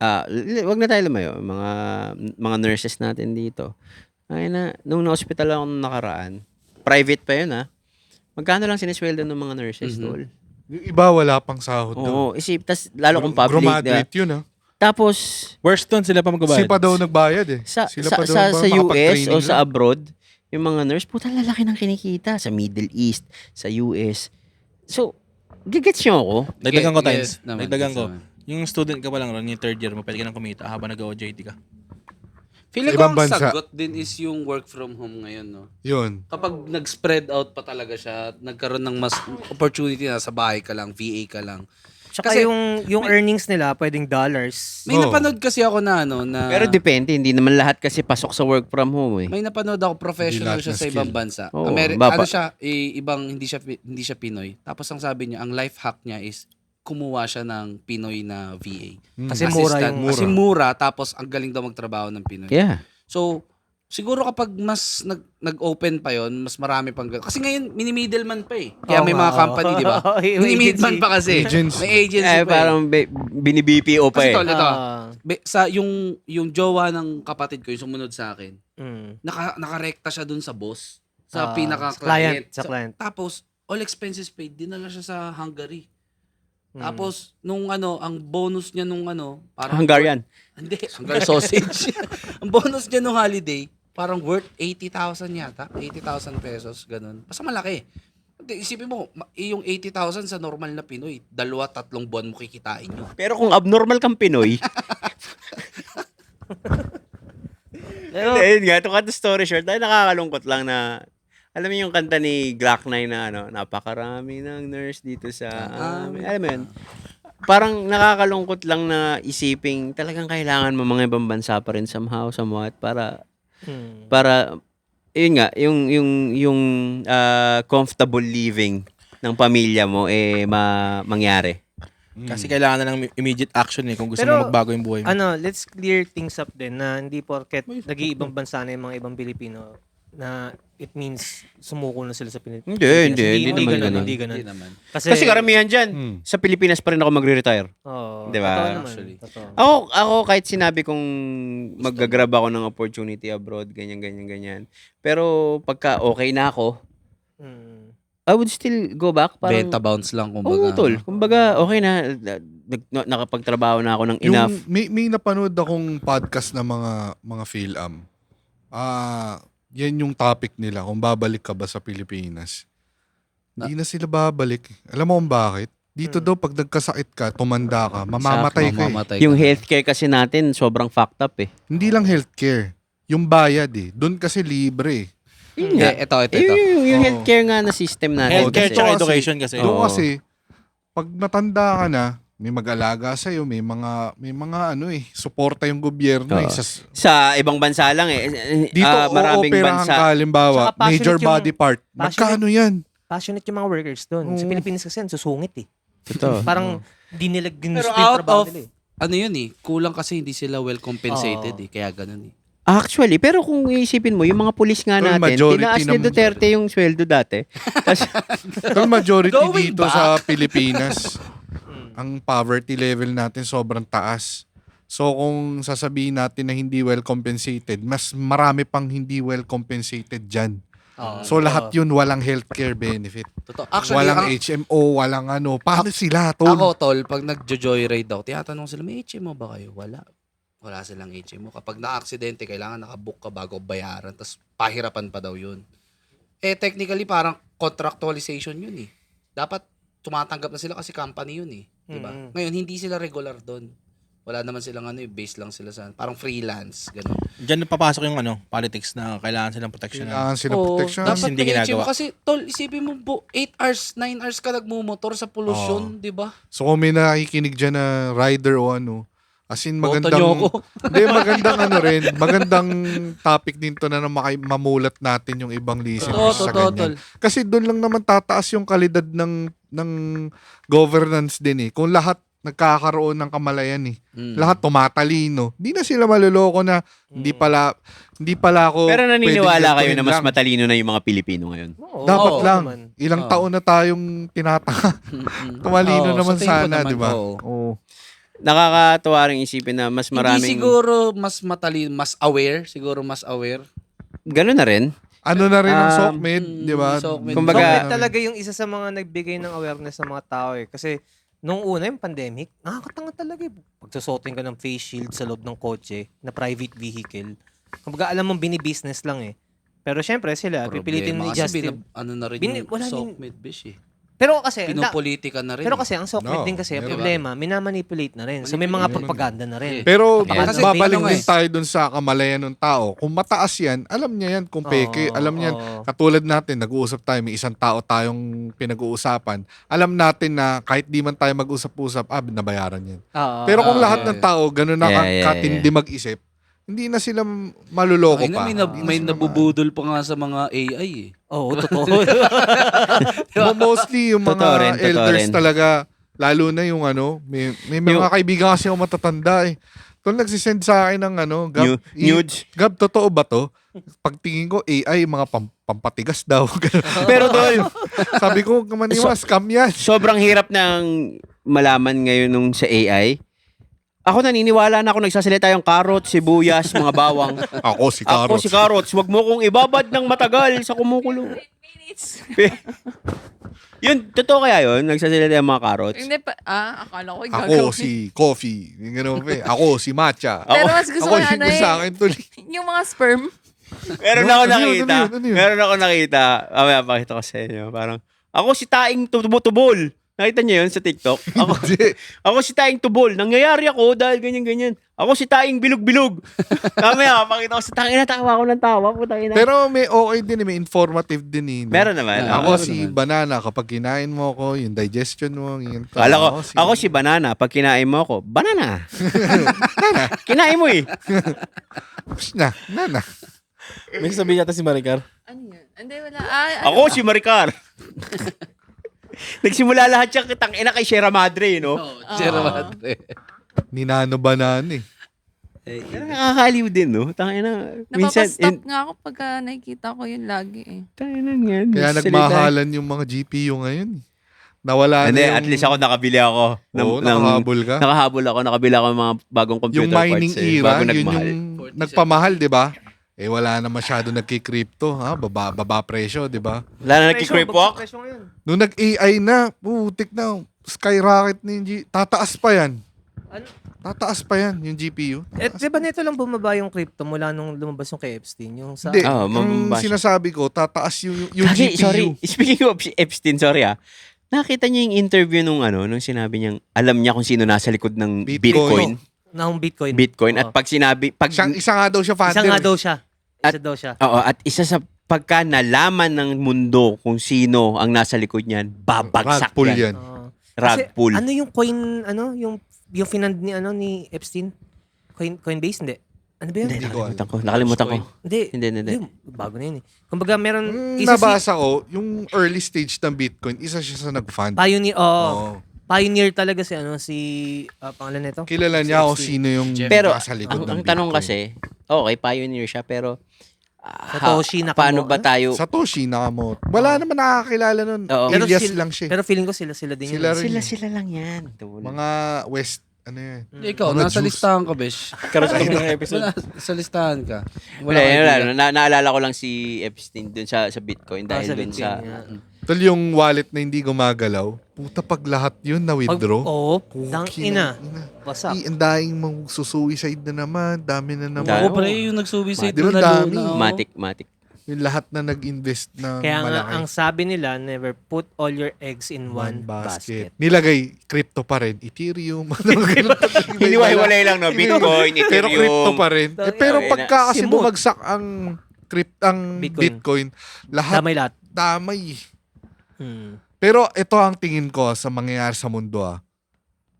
A: wag na tayo lumayo. Mga nurses natin dito. Ay na, nung na-hospital ako nung nakaraan, private pa yun magkano lang sinisweldo ng mga nurses, tol?
B: Yung iba wala pang sahod doon.
A: Oo, tas lalo kung public.
B: Graduate yun,
A: Tapos,
C: Worst doon sila pa magbabayad.
B: Sila pa daw nagbayad eh.
A: sa
B: Sila pa daw
A: US
B: makapag-training
A: o sa
B: lang.
A: abroad, yung mga nurse, puta lalaki ng kinikita sa Middle East, sa US. So, gigets nyo ako?
C: Dagdagan ko
E: Yes,
C: times.
E: naman,
C: Dagdagan
E: yes
C: ko.
E: naman.
C: Yung student ka pa lang ron, yung third year mo, pwede ka nang kumita habang nag-OJT ka.
E: Feeling
B: Sa
E: ko
B: ibang
E: ang
B: bansa.
E: sagot din is yung work from home ngayon, no?
B: Yun.
E: Kapag nag-spread out pa talaga siya, nagkaroon ng mas opportunity na sa bahay ka lang, VA ka lang.
F: Tsaka
E: Kasi
F: yung earnings nila, pwedeng dollars.
E: May
B: Oo.
E: napanood kasi ako na na
A: Pero depende, hindi naman lahat kasi pasok sa work from home eh.
E: may napanood ako professional
B: Hindi lahat
E: siya
B: ng
E: sa
B: skill.
E: ibang bansa.
A: Oo,
E: Ano siya, ibang hindi siya Pinoy. Tapos ang sabi niya, ang life hack niya is kumuha siya ng Pinoy na VA.
F: Kasi mura
E: Assistant.
F: yung...
E: Kasi mura, tapos ang galing daw magtrabaho ng Pinoy.
A: Yeah.
E: So, siguro kapag mas nag-open pa yon, mas marami pang kasi ngayon mini-middleman pa eh. Kaya
F: Oo
E: may
F: nga,
E: mga company, di ba?
F: Yung
E: Mini-middleman
F: agency.
E: pa kasi.
B: Agency.
E: May agency pa.
A: Parang bini-BPO pa
E: Kasi
A: eh.
E: tol, ito.
F: Ah,
E: Sa yung jowa ng kapatid ko, yung sumunod sa akin,
F: mm.
E: nakarekta siya dun sa boss. Sa
F: Ah,
E: pinaka-client.
F: Sa client.
E: Tapos, all expenses paid, dinala siya sa Hungary.
F: Mm.
E: Tapos, ang bonus niya parang...
A: Hungarian.
E: Hindi, Hungary sausage. Ang bonus niya nung holiday, parang worth 80,000 yata. 80,000 pesos, ganun. Basta malaki. Hindi, isipin mo, yung 80,000 sa normal na Pinoy, 2-3 buwan mo kikitain nyo.
A: Pero kung abnormal kang Pinoy,
F: Pero,
A: ayun nga, to cut the story short, dahil nakakalungkot lang na Alam mo yung kanta ni Glock 9 na napakarami ng nurse dito sa amin. Alam mo yun? Parang nakakalungkot lang na isiping talagang kailangan mo mga ibang bansa pa rin somehow, somewhat, para yun nga, yung comfortable living ng pamilya mo mangyari.
C: Kasi kailangan na ng immediate action kung gusto
F: Pero,
C: mo magbago yung buhay mo.
F: Let's clear things up din na hindi porket nag-iibang bansa na yung mga ibang Pilipino na it means sumuko na sila sa Pilipinas.
A: Hindi naman ganun.
F: Hindi ganun.
E: Hindi naman.
A: Kasi karamihan dyan, sa Pilipinas pa rin ako magre-retire.
F: Oo.
A: Di ba?
F: Totoo naman.
E: Actually.
F: Totoo.
A: Ako kahit sinabi kong mag-grab ako ng opportunity abroad, ganyan. Pero pagka okay na ako,
F: Mm.
A: I would still go back. Parang,
E: Benta bounce lang, kumbaga.
A: Oo, tol. Kumbaga, okay na. Nakapagtrabaho na ako ng enough.
B: May napanood akong podcast na mga film. Yan yung topic nila, kung babalik ka ba sa Pilipinas. Hindi na sila babalik. Alam mo kung bakit? Dito daw, pag nagkasakit ka, tumanda ka, mamamatay ka eh.
E: Mamamatay
A: Yung
E: ka.
A: healthcare kasi natin, sobrang fucked up eh.
B: Hindi lang healthcare. Yung bayad eh. Doon kasi libre eh.
A: Yun nga.
E: Ito.
A: Yung
B: Oo.
A: healthcare nga na system natin.
C: Healthcare
A: kasi.
C: tsaka
B: kasi-
C: education kasi.
B: Doon
A: Oo.
B: kasi, pag matanda ka na, may mag-alaga sa'yo, may mga suporta yung gobyerno eh.
A: Oo. Sa ibang bansa lang eh.
B: Dito,
A: Maraming
B: ooperahan
A: bansa.
B: ka, halimbawa,
F: Tsaka passionate
B: major
F: yung-
B: body part. Magkano yan?
F: Passionate yung mga workers doon. Sa
B: Oo.
F: Pilipinas kasi yan, susungit eh.
A: Totoo.
F: Parang hindi nila ginusto
E: Pero
F: yung
E: out
F: trabaho
E: of,
F: nila eh.
E: ano yun eh, kulang kasi hindi sila well compensated
F: Oo.
E: kaya ganun eh.
A: Actually, pero kung iisipin mo, yung mga pulis nga
B: Tol,
A: natin,
B: majority
A: tinaas ni
B: naman-
A: Duterte yung sweldo dati. Tapos,
B: Pero majority
E: Going
B: dito
E: back.
B: sa Pilipinas, ang poverty level natin sobrang taas. So kung sasabihin natin na hindi well compensated, mas marami pang hindi well compensated dyan. So lahat yun walang healthcare benefit.
E: Totoo. Actually,
B: Walang HMO, walang ano. Paano sila, tol?
E: ako, tol, pag nagjo-joyride ako, tinatanong sila, may HMO ba kayo? Wala. Wala silang HMO. Kapag na-aksidente, kailangan nakabook ka bago bayaran. Tapos pahirapan pa daw yun. Technically, parang contractualization yun eh. Dapat tumatanggap na sila kasi company yun eh. Diba?
F: Mm.
E: Ngayon, hindi sila regular doon. Wala naman silang base lang sila sa, parang freelance, gano'n.
C: Diyan napapasok yung politics na kailangan silang protection.
B: Kailangan sila
E: Oo,
B: protection.
E: dapat
C: Hindi
E: may
C: ginagawa.
E: HMO. Kasi, tol, isipin mo, 8 hours, 9 hours ka nagmumotor sa pollution, di ba?
B: So kung may nakikinig dyan na rider o ano, as in
E: Boto nyo ako.
B: hindi, magandang magandang topic din to na mamulat natin yung ibang listeners sa
E: Totoo,
B: ganyan.
E: tol.
B: Kasi doon lang naman tataas yung kalidad ng governance din eh. Kung lahat nagkakaroon ng kamalayan eh. Lahat tumatalino. Hindi na sila maluloko na hindi pala ako
A: pero naniniwala
B: pwedeng
A: kayo na mas
B: lang.
A: matalino na yung mga Pilipino ngayon.
F: Oo,
B: Dapat
F: oo
B: lang.
F: naman.
B: Ilang
E: Oo.
B: taon na tayong tinatanga. Tumalino
E: Oo,
B: naman
E: sa tingin ko
B: sana,
E: naman,
B: di ba?
E: oo.
B: Oo.
A: Nakakatuwa rin isipin na mas maraming...
E: Hindi siguro mas mas aware. Siguro mas aware.
A: Ganun na rin.
B: Ano na rin ang
A: Um,
B: SOCMED, di ba?
E: SOCMED.
A: Kumbaga-
F: Bakit talaga yung isa sa mga nagbigay ng awareness ng mga tao eh. Kasi nung una yung pandemic, nakakatanga talaga eh. Pagsusuotin ka ng face shield sa loob ng kotse na private vehicle. Kumbaga alam mong bini-business lang eh. Pero syempre sila, pipilitin ni
E: Kasi
F: Justin.
E: ano na rin
F: Bini-
E: yung
F: wala din-
E: SOCMED, bish eh.
F: Pero kasi,
E: Pinopolitika na rin.
F: pero kasi ang SOCMED
B: No,
F: din kasi, ang
B: meron.
F: problema, minamanipulate na rin. So may mga
B: Meron.
F: propaganda na rin.
B: Pero
F: Kasi
B: babalik
E: ano
B: din
E: eh.
B: tayo dun sa kamalayan ng tao. Kung mataas yan, alam niya yan. Kung peke,
F: Oo,
B: alam niya yan.
F: oo.
B: Katulad natin, nag-uusap tayo, may isang tao tayong pinag-uusapan. Alam natin na kahit di man tayo mag-usap-usap, nabayaran yan. Pero kung lahat ng tao, ganun na katindi mag-isip, hindi na sila maluloko
E: Ay,
B: pa.
E: may,
B: Hindi na
E: may
B: sila
E: nabubudol pa nga sa mga AI eh.
F: Oo, totoo.
B: Mostly yung mga
A: Totoo rin, totoo
B: elders
A: rin.
B: talaga, lalo na yung may mga kaibigan kasi ako matatanda eh. Kung nagsisend sa akin ng Gab,
A: Nudes.
B: Gab, totoo ba to? Pagtingin ko, AI, mga pampatigas daw.
A: Pero tol,
B: Sabi ko, kamaniwa, scam yan.
A: sobrang hirap ng malaman ngayon nung sa AI. Ako naniniwala na ako nagsasalita yung carrots, sibuyas, mga bawang.
B: Ako si
A: Ako
B: Carrots.
A: si carrots, wag mo kong ibabad ng matagal sa kumukulo.
D: Minutes.
A: Yun, totoo kaya yun? Nagsasalita yung mga carrots?
D: Hindi pa, akala ko
B: Ako
D: gagawin.
B: si Coffee. Yung ganun pa eh. Ako si Matcha.
D: Pero mas gusto
B: Ako
D: ko
B: yung sa akin tuloy.
D: yung mga sperm.
A: Meron
B: Ano
A: ako
B: yun?
A: nakita.
B: Ano yun?
A: Meron ako nakita. Pakita ko sa inyo. Parang, ako si Taing Tubol. Nakita niyo yun sa TikTok? Ako,
B: Hindi.
A: ako si Taing Tubol. Nangyayari ako dahil ganyan-ganyan. Ako si Taing Bilog-Bilog. Mamaya, pakita ko sa tangina. Tawa ako ng tawa. Putang ina.
B: Pero may okay din, may informative din eh. No?
A: Meron naman.
B: Ako
E: Meron
B: si
E: naman.
B: Banana, kapag kinain mo ako, yung digestion mo, yun.
A: Kala ko, ako si Banana. Pag kinain mo ako, banana. Kinain mo eh.
B: Nana.
C: May sabihin yata si Maricar.
D: Ano yun? Hindi, wala. Ay,
A: Ako si Maricar. Nagsimula lahat siya kitang-ina kay Sierra Madre, no?
E: Sierra Madre.
B: Ni Nano Banana eh.
A: Pero nakakaliw din, no? Tangina. Minsan,
D: napapastop nga ako pagka nakikita ko yun lagi eh.
A: tangina yan.
B: Kaya nagmahalan yung mga GPU ngayon. Nawala
A: Hindi,
B: na yung...
A: at least ako nakabili ako.
B: Oo, nakahabol ka.
A: Nakahabol ako, nakabili ako ng mga bagong computer
B: Yung mining
A: parts. Eh,
B: era,
A: bago
B: yun
A: nagmahal.
B: yung nagpamahal, di ba? Eh, wala na masyado nagki-crypto. Ha? Baba presyo, di ba?
A: Wala na nagki-creep walk.
B: Nung nag-AI na, putik na, skyrocket na yung tataas pa yan.
F: Ano?
B: Tataas pa yan, yung GPU.
F: Di ba nito lang bumaba yung crypto mula nung lumabas yung kay Epstein? Yung sa...
B: Hindi,
A: Oo,
B: ang
A: mababa siya.
B: sinasabi ko, tataas yung
A: Kagi,
B: GPU.
A: sorry. Speaking of Epstein, sorry nakita niyo yung interview nung sinabi niyang alam niya kung sino nasa likod ng
B: Bitcoin.
F: Bitcoin.
A: Bitcoin.
F: Oo.
A: At pag sinabi,
B: Isa nga daw siya founder.
F: Isa nga daw siya.
A: At-
F: Isa daw siya.
A: Oo, at isa sa pagka nalaman ng mundo kung sino ang nasa likod niyan, babagsak
B: Rug pull
A: yan.
B: yan.
A: Rug
F: Kasi,
A: pull.
F: ano yung coin, yung finand ni Epstein? Coinbase, hindi. Ano ba yun?
A: Hindi,
B: Hindi ko
A: nakalimutan ko.
F: Hindi.
A: Hindi.
F: Yung Bago na yun eh. Kumbaga meron,
B: Nabasa ko, yung early stage ng Bitcoin, isa siya sa nag-fund.
F: pioneer,
B: Oo.
F: pioneer talaga si pangalan nito.
B: Kilala
F: Si
B: niya kung
F: Epstein.
B: sino yung
A: Pero,
B: nasa likod
A: ang
B: ng
A: tanong
B: Bitcoin.
A: kasi, okay, pioneer siya, pero
F: Satoshi Nakamoto.
A: paano ba tayo?
B: Satoshi Nakamoto. Wala naman nakakilala nun.
A: Oo.
F: Pero
B: Alias
F: sila-
B: lang siya.
F: Pero feeling ko sila din
B: Sila
F: yun.
B: rin.
A: Sila lang yan.
B: Mga West, ano yan.
E: Ikaw,
B: Mga
E: nasa
B: juice.
E: listahan ka, Besh.
A: Karoon ng episode.
E: Wala, sa listahan ka.
A: Wala,
E: kang idea.
A: naalala ko lang si Epstein dun sa Bitcoin dahil dun sa...
B: Tol, yung wallet na hindi gumagalaw, puta pag lahat yun na-withdraw.
F: Oo.
B: Puki
F: Dang
B: na-
F: ina. Wasak.
B: Ang daing mong susuicide na naman, dami na naman.
A: Dami.
E: Oo, pre, yung nag-suicide
B: Di ba
E: na
B: dami?
E: luna. oo.
A: Matic.
B: Yung lahat na nag-invest ng
F: Kaya nga,
B: malaki.
F: ang sabi nila, never put all your eggs in one basket.
B: Nilagay, crypto pa rin. Ethereum.
A: Hiniwa-hiwalay lang, no? Bitcoin, Ethereum.
B: Pero crypto pa rin. Pero
A: Ayun,
B: pagka kasi
F: simot.
B: bumagsak ang Bitcoin, lahat
F: Damay lahat.
B: damay.
F: Hmm.
B: Pero ito ang tingin ko sa mangyayari sa mundo.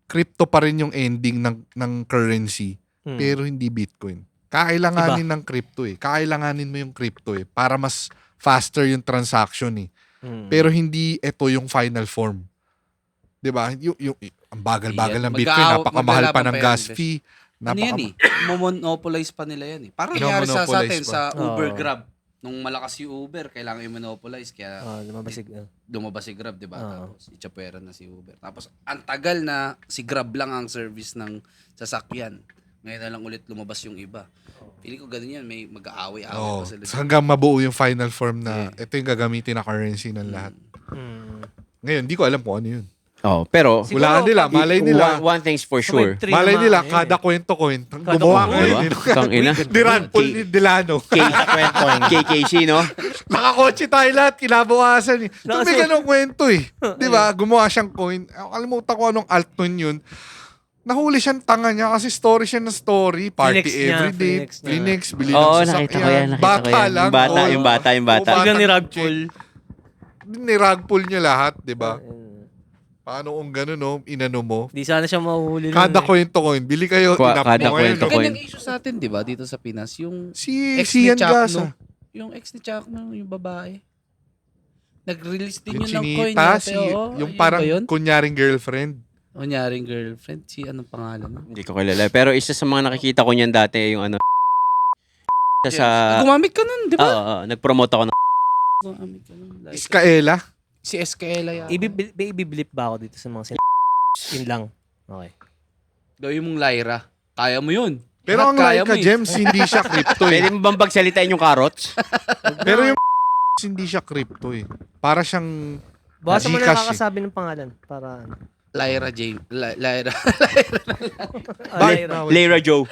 B: Crypto pa rin yung ending ng currency,
F: Hmm.
B: pero hindi Bitcoin. Kakailanganin ng crypto eh. Kakailanganin mo yung crypto eh para mas faster yung transaction eh.
F: Hmm.
B: Pero hindi ito yung final form. 'Di ba? Ang bagal-bagal ng
E: Yan.
B: Bitcoin, napakamahal pa
E: maglalaban
B: ng
E: pa yan,
B: gas
E: Besh.
B: fee.
E: Ano yan eh? Monopolize pa nila yan eh. Parang nangyari sa
B: Monopolize
E: atin
B: pa.
E: sa Uber
F: Oo.
E: Grab. Nung malakas yung Uber, kailangan i-monopolize. Kaya
F: Lumabasig.
E: lumabas si Grab, di ba?
F: Oo.
E: Tapos itsapuera na si Uber. Tapos ang tagal na si Grab lang ang service ng sasakyan. Ngayon na lang ulit lumabas yung iba. Pili ko ganun yan. May mag-aaway-aaway
B: Oh,
E: pa sila.
B: hanggang mabuo yung final form na ito yung gagamitin na currency ng lahat.
F: Hmm.
B: Ngayon, di ko alam kung ano yun.
A: Oh, pero...
B: Hulaan nila, malay nila.
A: One thing's for sure.
B: Malay nila, kada kwento coin, gumawa
A: Diba?
B: ngayon.
A: Tang ina.
B: Diran Paul ni Delano.
A: KKC, no?
B: Nakakotse tayo lahat, kinabukasan eh. So, may ganong kwento eh. Di ba? Gumawa siyang coin. Kalimutan ko anong altcoin yun. Nahuli siyang tanga niya kasi story siya na story. Party
F: Flex niya,
B: everyday.
F: flex niya.
B: Phoenix, bili ng
A: Oo,
B: sasakyan.
A: nakita ko yan.
B: Bata lang. Oo.
A: Yung bata.
B: Oo,
F: Biglang ni
B: batang
F: Rugpull.
B: Niragpull niya lahat, di ba? Paano kung gano'n, no? Inano mo?
F: Di sana siya mahuhuli.
B: Kada kwento coin, bili kayo, inap
A: Kada
B: mo ngayon.
A: kwento
B: no?
A: coin.
E: Ganyang issue sa atin, di ba? Dito sa Pinas. Yung
B: Si
E: ex ni
B: Ian
E: Chakno.
B: Gasa.
E: Yung ex ni Chakno, yung babae. Nag-release din
B: Yung
E: yun ng coin.
B: chinita,
E: dati, oo.
B: yung
E: Yun
B: parang
E: ba yun?
B: kunyaring girlfriend.
E: Kunyaring girlfriend. Si anong pangalan mo?
A: Hindi ko kilala. Pero isa sa mga nakikita ko niyan dati, yung ano... sa...
E: Gumamit ka nun, di ba?
A: Oo, nag-promote ako ng...
E: Gumamit ka nun. Like,
B: Iskaela.
E: si Escaela yan.
F: Ibiblip ba ako dito sa mga Yun lang. Okay.
E: Gawin mong Lyra. Kaya mo yun.
B: Pero
E: Lahat
B: ang
E: kaya
B: Laika
E: mo eh.
B: Gems, hindi siya crypto
A: Pwede
B: eh.
A: mo bang pagsalitain yung carrots?
B: Pero yung hindi siya crypto eh. Para siyang
F: Baka mo na
B: Gcash eh.
F: nakakasabi ng pangalan. Para...
E: Lyra James. Lyra.
B: Bakit
F: Lyra.
B: bawal?
A: Leira Joe.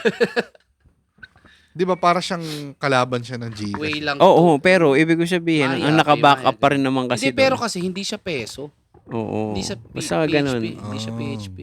B: Di ba para siyang kalaban siya ng Gcash?
E: Way lang.
A: Oo, pero ibig ko sabihin,
E: Maya,
A: ang naka-backup
E: Maya.
A: pa rin naman kasi
E: Hindi, pero
A: doon.
E: kasi hindi siya peso.
A: Oo.
E: Hindi sa
A: Basta
E: PHP.
A: ganun.
E: Hindi siya PHP.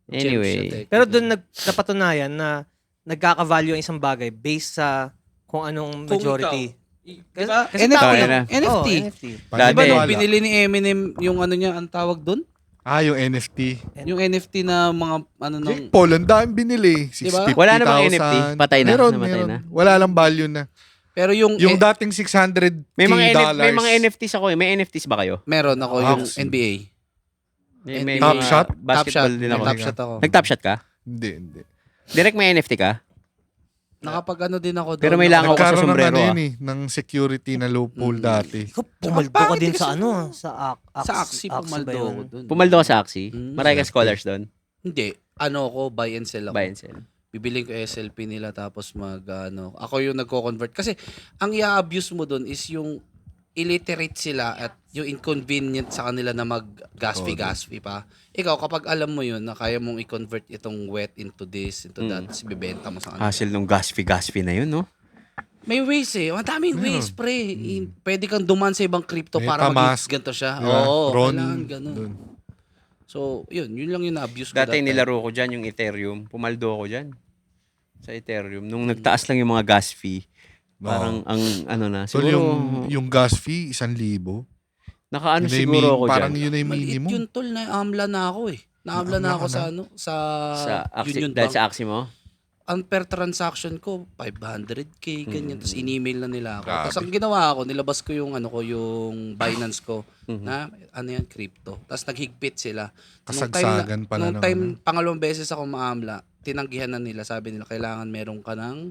A: Anyway.
F: Pero doon napatunayan na nagkaka-value ang isang bagay based sa kung anong majority.
E: Diba?
F: Kasi
E: NFT.
A: tao lang.
E: NFT.
F: Oo, NFT.
A: Dati.
E: Diba nung
B: Wala.
E: binili ni Eminem yung ano niya, ang tawag doon?
B: Yung NFT.
E: Yung NFT na mga ano nang...
B: Jake Paul, ang daming binili.
E: Diba?
B: 650,000.
A: Wala na bang NFT? Patay na,
B: Meron,
A: namatay
B: meron.
A: na.
B: Wala lang value na.
E: Pero yung...
B: Yung dating $600
A: May mga NFTs ako eh. May NFTs ba kayo?
E: meron ako yung
B: Axie.
E: NBA.
A: May
B: Top
A: mga
B: shot?
A: Basketball
E: Top shot.
A: din ako.
E: Top shot ako.
A: Nag-top shot ka?
B: Hindi.
A: Direct may NFT ka?
E: Nakapag ano din ako doon.
A: Pero may langaw ka sa
B: Nagkaroon ng
A: sombrero,
B: ano yun ng security na loophole dati.
F: Ikaw, pumaldo ka din sa ano, sa
E: Sa Axie, pumaldo
F: ba yun?
E: ako doon.
A: Pumaldo ka sa Axie?
E: Mm.
A: Marami ka scholars doon?
E: Hindi. Ano ako, buy and sell ako.
A: Buy and sell.
E: Bibiling ko SLP nila tapos ako yung nagko-convert. Kasi ang i-abuse mo doon is yung illiterate sila at yung inconvenient sa kanila na mag-gaspi pa. Ikaw, kapag alam mo yun na kaya mong i-convert itong wet into this, into that, tapos bibenta mo sa kanila.
A: Hassle nung gaspi na yun, no?
E: May ways eh. Ang daming ways, pre. Pwede kang duman sa ibang crypto para
B: MetaMask.
E: maging ganito siya.
B: Diba?
E: Oo,
B: Ron,
E: kailangan ganun.
B: dun.
E: So, yun lang yung na-abuse ko.
A: Dati
E: that time.
A: nilaro ko dyan yung Ethereum. Pumaldo ako dyan. Sa Ethereum. Nung nagtaas lang yung mga gas fee, parang ang ano na.
B: So,
A: Siguro,
B: yung gas fee, 1,000.
A: nakaano
B: Yun na yung
A: siguro ako
B: parang
A: dyan.
B: yun na yung
E: Maliit
B: minimum.
E: yun, tol. Naamla na ako eh. Naamla na
B: Naamla
E: ako
B: ka
E: sa
B: na?
E: ano? Sa
A: Sa Axie,
E: Union
A: dahil
E: Bank.
A: sa Axie mo?
E: Ang per transaction ko, 500k, ganyan. Tapos in-email na nila ako.
B: Grabe.
E: Tapos ang ginawa ko, nilabas ko yung yung Binance ko na ano yan, crypto. Tapos naghigpit sila.
B: Kasagsagan pala
E: nung
B: ng
E: time, pangalawang beses ako maamla, tinanggihan na nila. Sabi nila, kailangan meron ka ng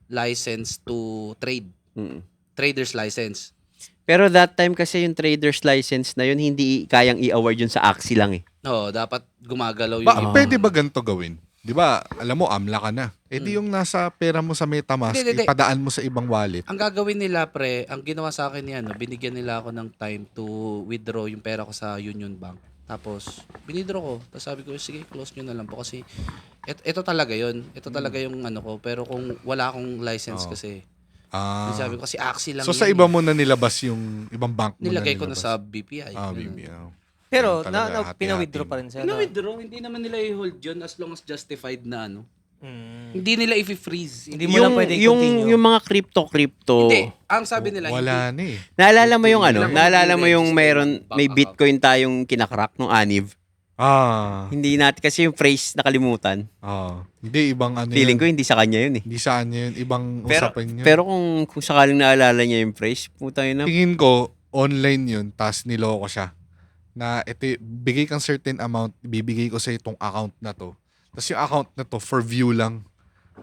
E: license to trade.
A: Mm.
E: Trader's license.
A: Pero that time kasi yung trader's license na yun, hindi kayang i-award yun sa Axie lang eh.
E: Oo, dapat gumagalaw yung
B: Pwede ba ganito gawin? Di ba, alam mo, amla ka na. Eh di yung nasa pera mo sa MetaMask,
E: Hindi.
B: ipadaan mo sa ibang wallet.
E: Ang gagawin nila, pre, ang ginawa sa akin yan, binigyan nila ako ng time to withdraw yung pera ko sa Union Bank. Tapos, binidraw ko. Tapos sabi ko, sige, close nyo na lang po kasi ito talaga yun. Ito talaga yung ano ko. Pero kung wala akong license kasi, sabi ko kasi Axie lang
B: So sa
E: yun
B: iba
E: eh.
B: mo na nilabas yung ibang bank mo
E: Nilagay
B: na
E: ko na
B: nilabas.
E: sa BPI.
B: BBI.
F: Pero
B: Yun talaga, hati-hati
F: pina-withdraw
B: mo.
F: pa rin sila.
E: Na-withdraw, hindi naman nila i-hold yun as long as justified na ano.
F: Mm.
E: Hindi nila i-freeze.
F: Hindi mo lang pwede i-continue.
A: yung mga crypto.
E: Hindi. Ang sabi nila,
B: Wala
E: hindi.
B: na eh.
A: Naalala mo yung ano?
E: Hindi lang
A: Naalala mo yung
E: mag-register ng bank
A: may
E: account.
A: Bitcoin tayong kinakrak nung Aniv? Hindi natin kasi yung phrase nakalimutan.
B: Hindi, ibang ano
A: Feeling ko
B: yun.
A: hindi sa kanya yun eh.
B: Hindi saan yun. Ibang
A: Pero,
B: usapan yun.
A: pero kung sakaling naalala niya yung phrase, puta yun na.
B: Tingin ko, online yun, tas niloko siya. Na ito, bigay kang certain amount, bibigay ko sa itong account na to. Tapos yung account na to, for view lang.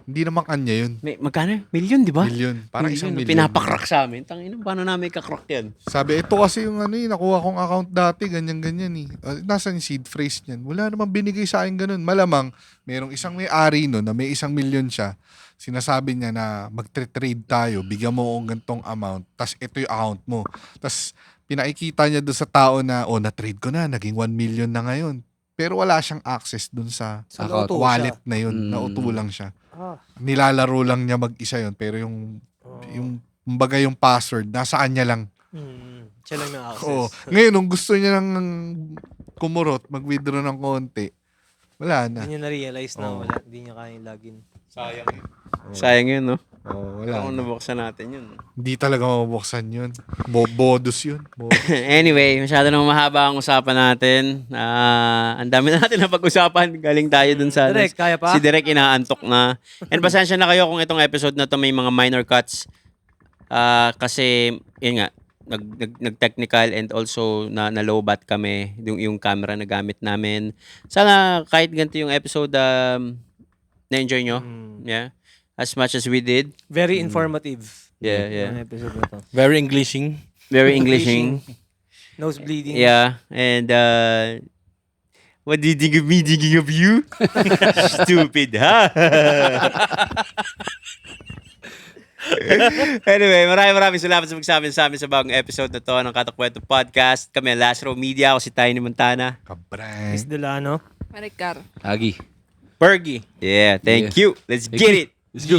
B: Hindi naman kanya yun.
A: Magkano? Million, di ba?
B: Million. Parang
A: Million,
B: isang million.
A: Pinapakrak sa amin. Tangina, paano namin kakrak yan?
B: Sabi, ito kasi yung ano nakuha kong account dati, ganyan-ganyan eh. Nasaan yung seed phrase niyan? Wala namang binigay sa akin ganun. Malamang, merong isang may-ari no, na may 1 million siya. Sinasabi niya na mag-trade tayo, bigyan mo akong gantong amount, tas ito yung account mo. Tas pinakikita niya doon sa tao na, na-trade ko na, naging 1 million na ngayon. Pero wala siyang access doon sa
F: nauto
B: wallet
F: siya.
B: na yun.
E: Mm.
B: Nauto lang siya.
F: Ah.
B: Nilalaro lang niya mag-isa yun. Pero yung kumbaga yung password, nasa kanya lang.
F: Siya lang na access.
B: Oo. Ngayon, nung gusto niya nang kumurot, mag-withdraw ng konti, wala na.
F: Hindi niya na-realize na
B: Oo.
F: wala. Hindi niya kaya login.
A: Sayang yun, no?
B: Wala
A: Kung
B: na.
A: nabuksan natin yun.
B: Hindi talaga mabuksan yun. Bodus yun.
A: Anyway, masyado nang mahaba ang usapan natin. Ang dami na natin na pag-usapan. Galing tayo dun sa...
F: Direk, kaya pa?
A: Si Direk inaantok na. And pasensya na kayo kung itong episode na to may mga minor cuts. Kasi, yun nga, nag-technical and also na low bat kami yung camera na gamit namin. Sana kahit ganito yung episode na-enjoy nyo. Yeah. As much as we did.
F: Very informative.
A: Yeah, yeah.
F: Yung episode na to.
C: Very Englishing.
A: Very Englishing.
F: Nose bleeding.
A: Yeah. And what do you think of me thinking of you? Stupid, ha? Anyway, maraming salamat sa magsabi sa amin sa bagong episode na to ng Katakwento Podcast. Kami ang Last Row Media. Ako si Tiny Montana.
B: Kabray.
F: Miss Delano.
D: Maricar.
E: Agi.
A: Fergie. Yeah, thank you. Let's get it.
E: Let's go.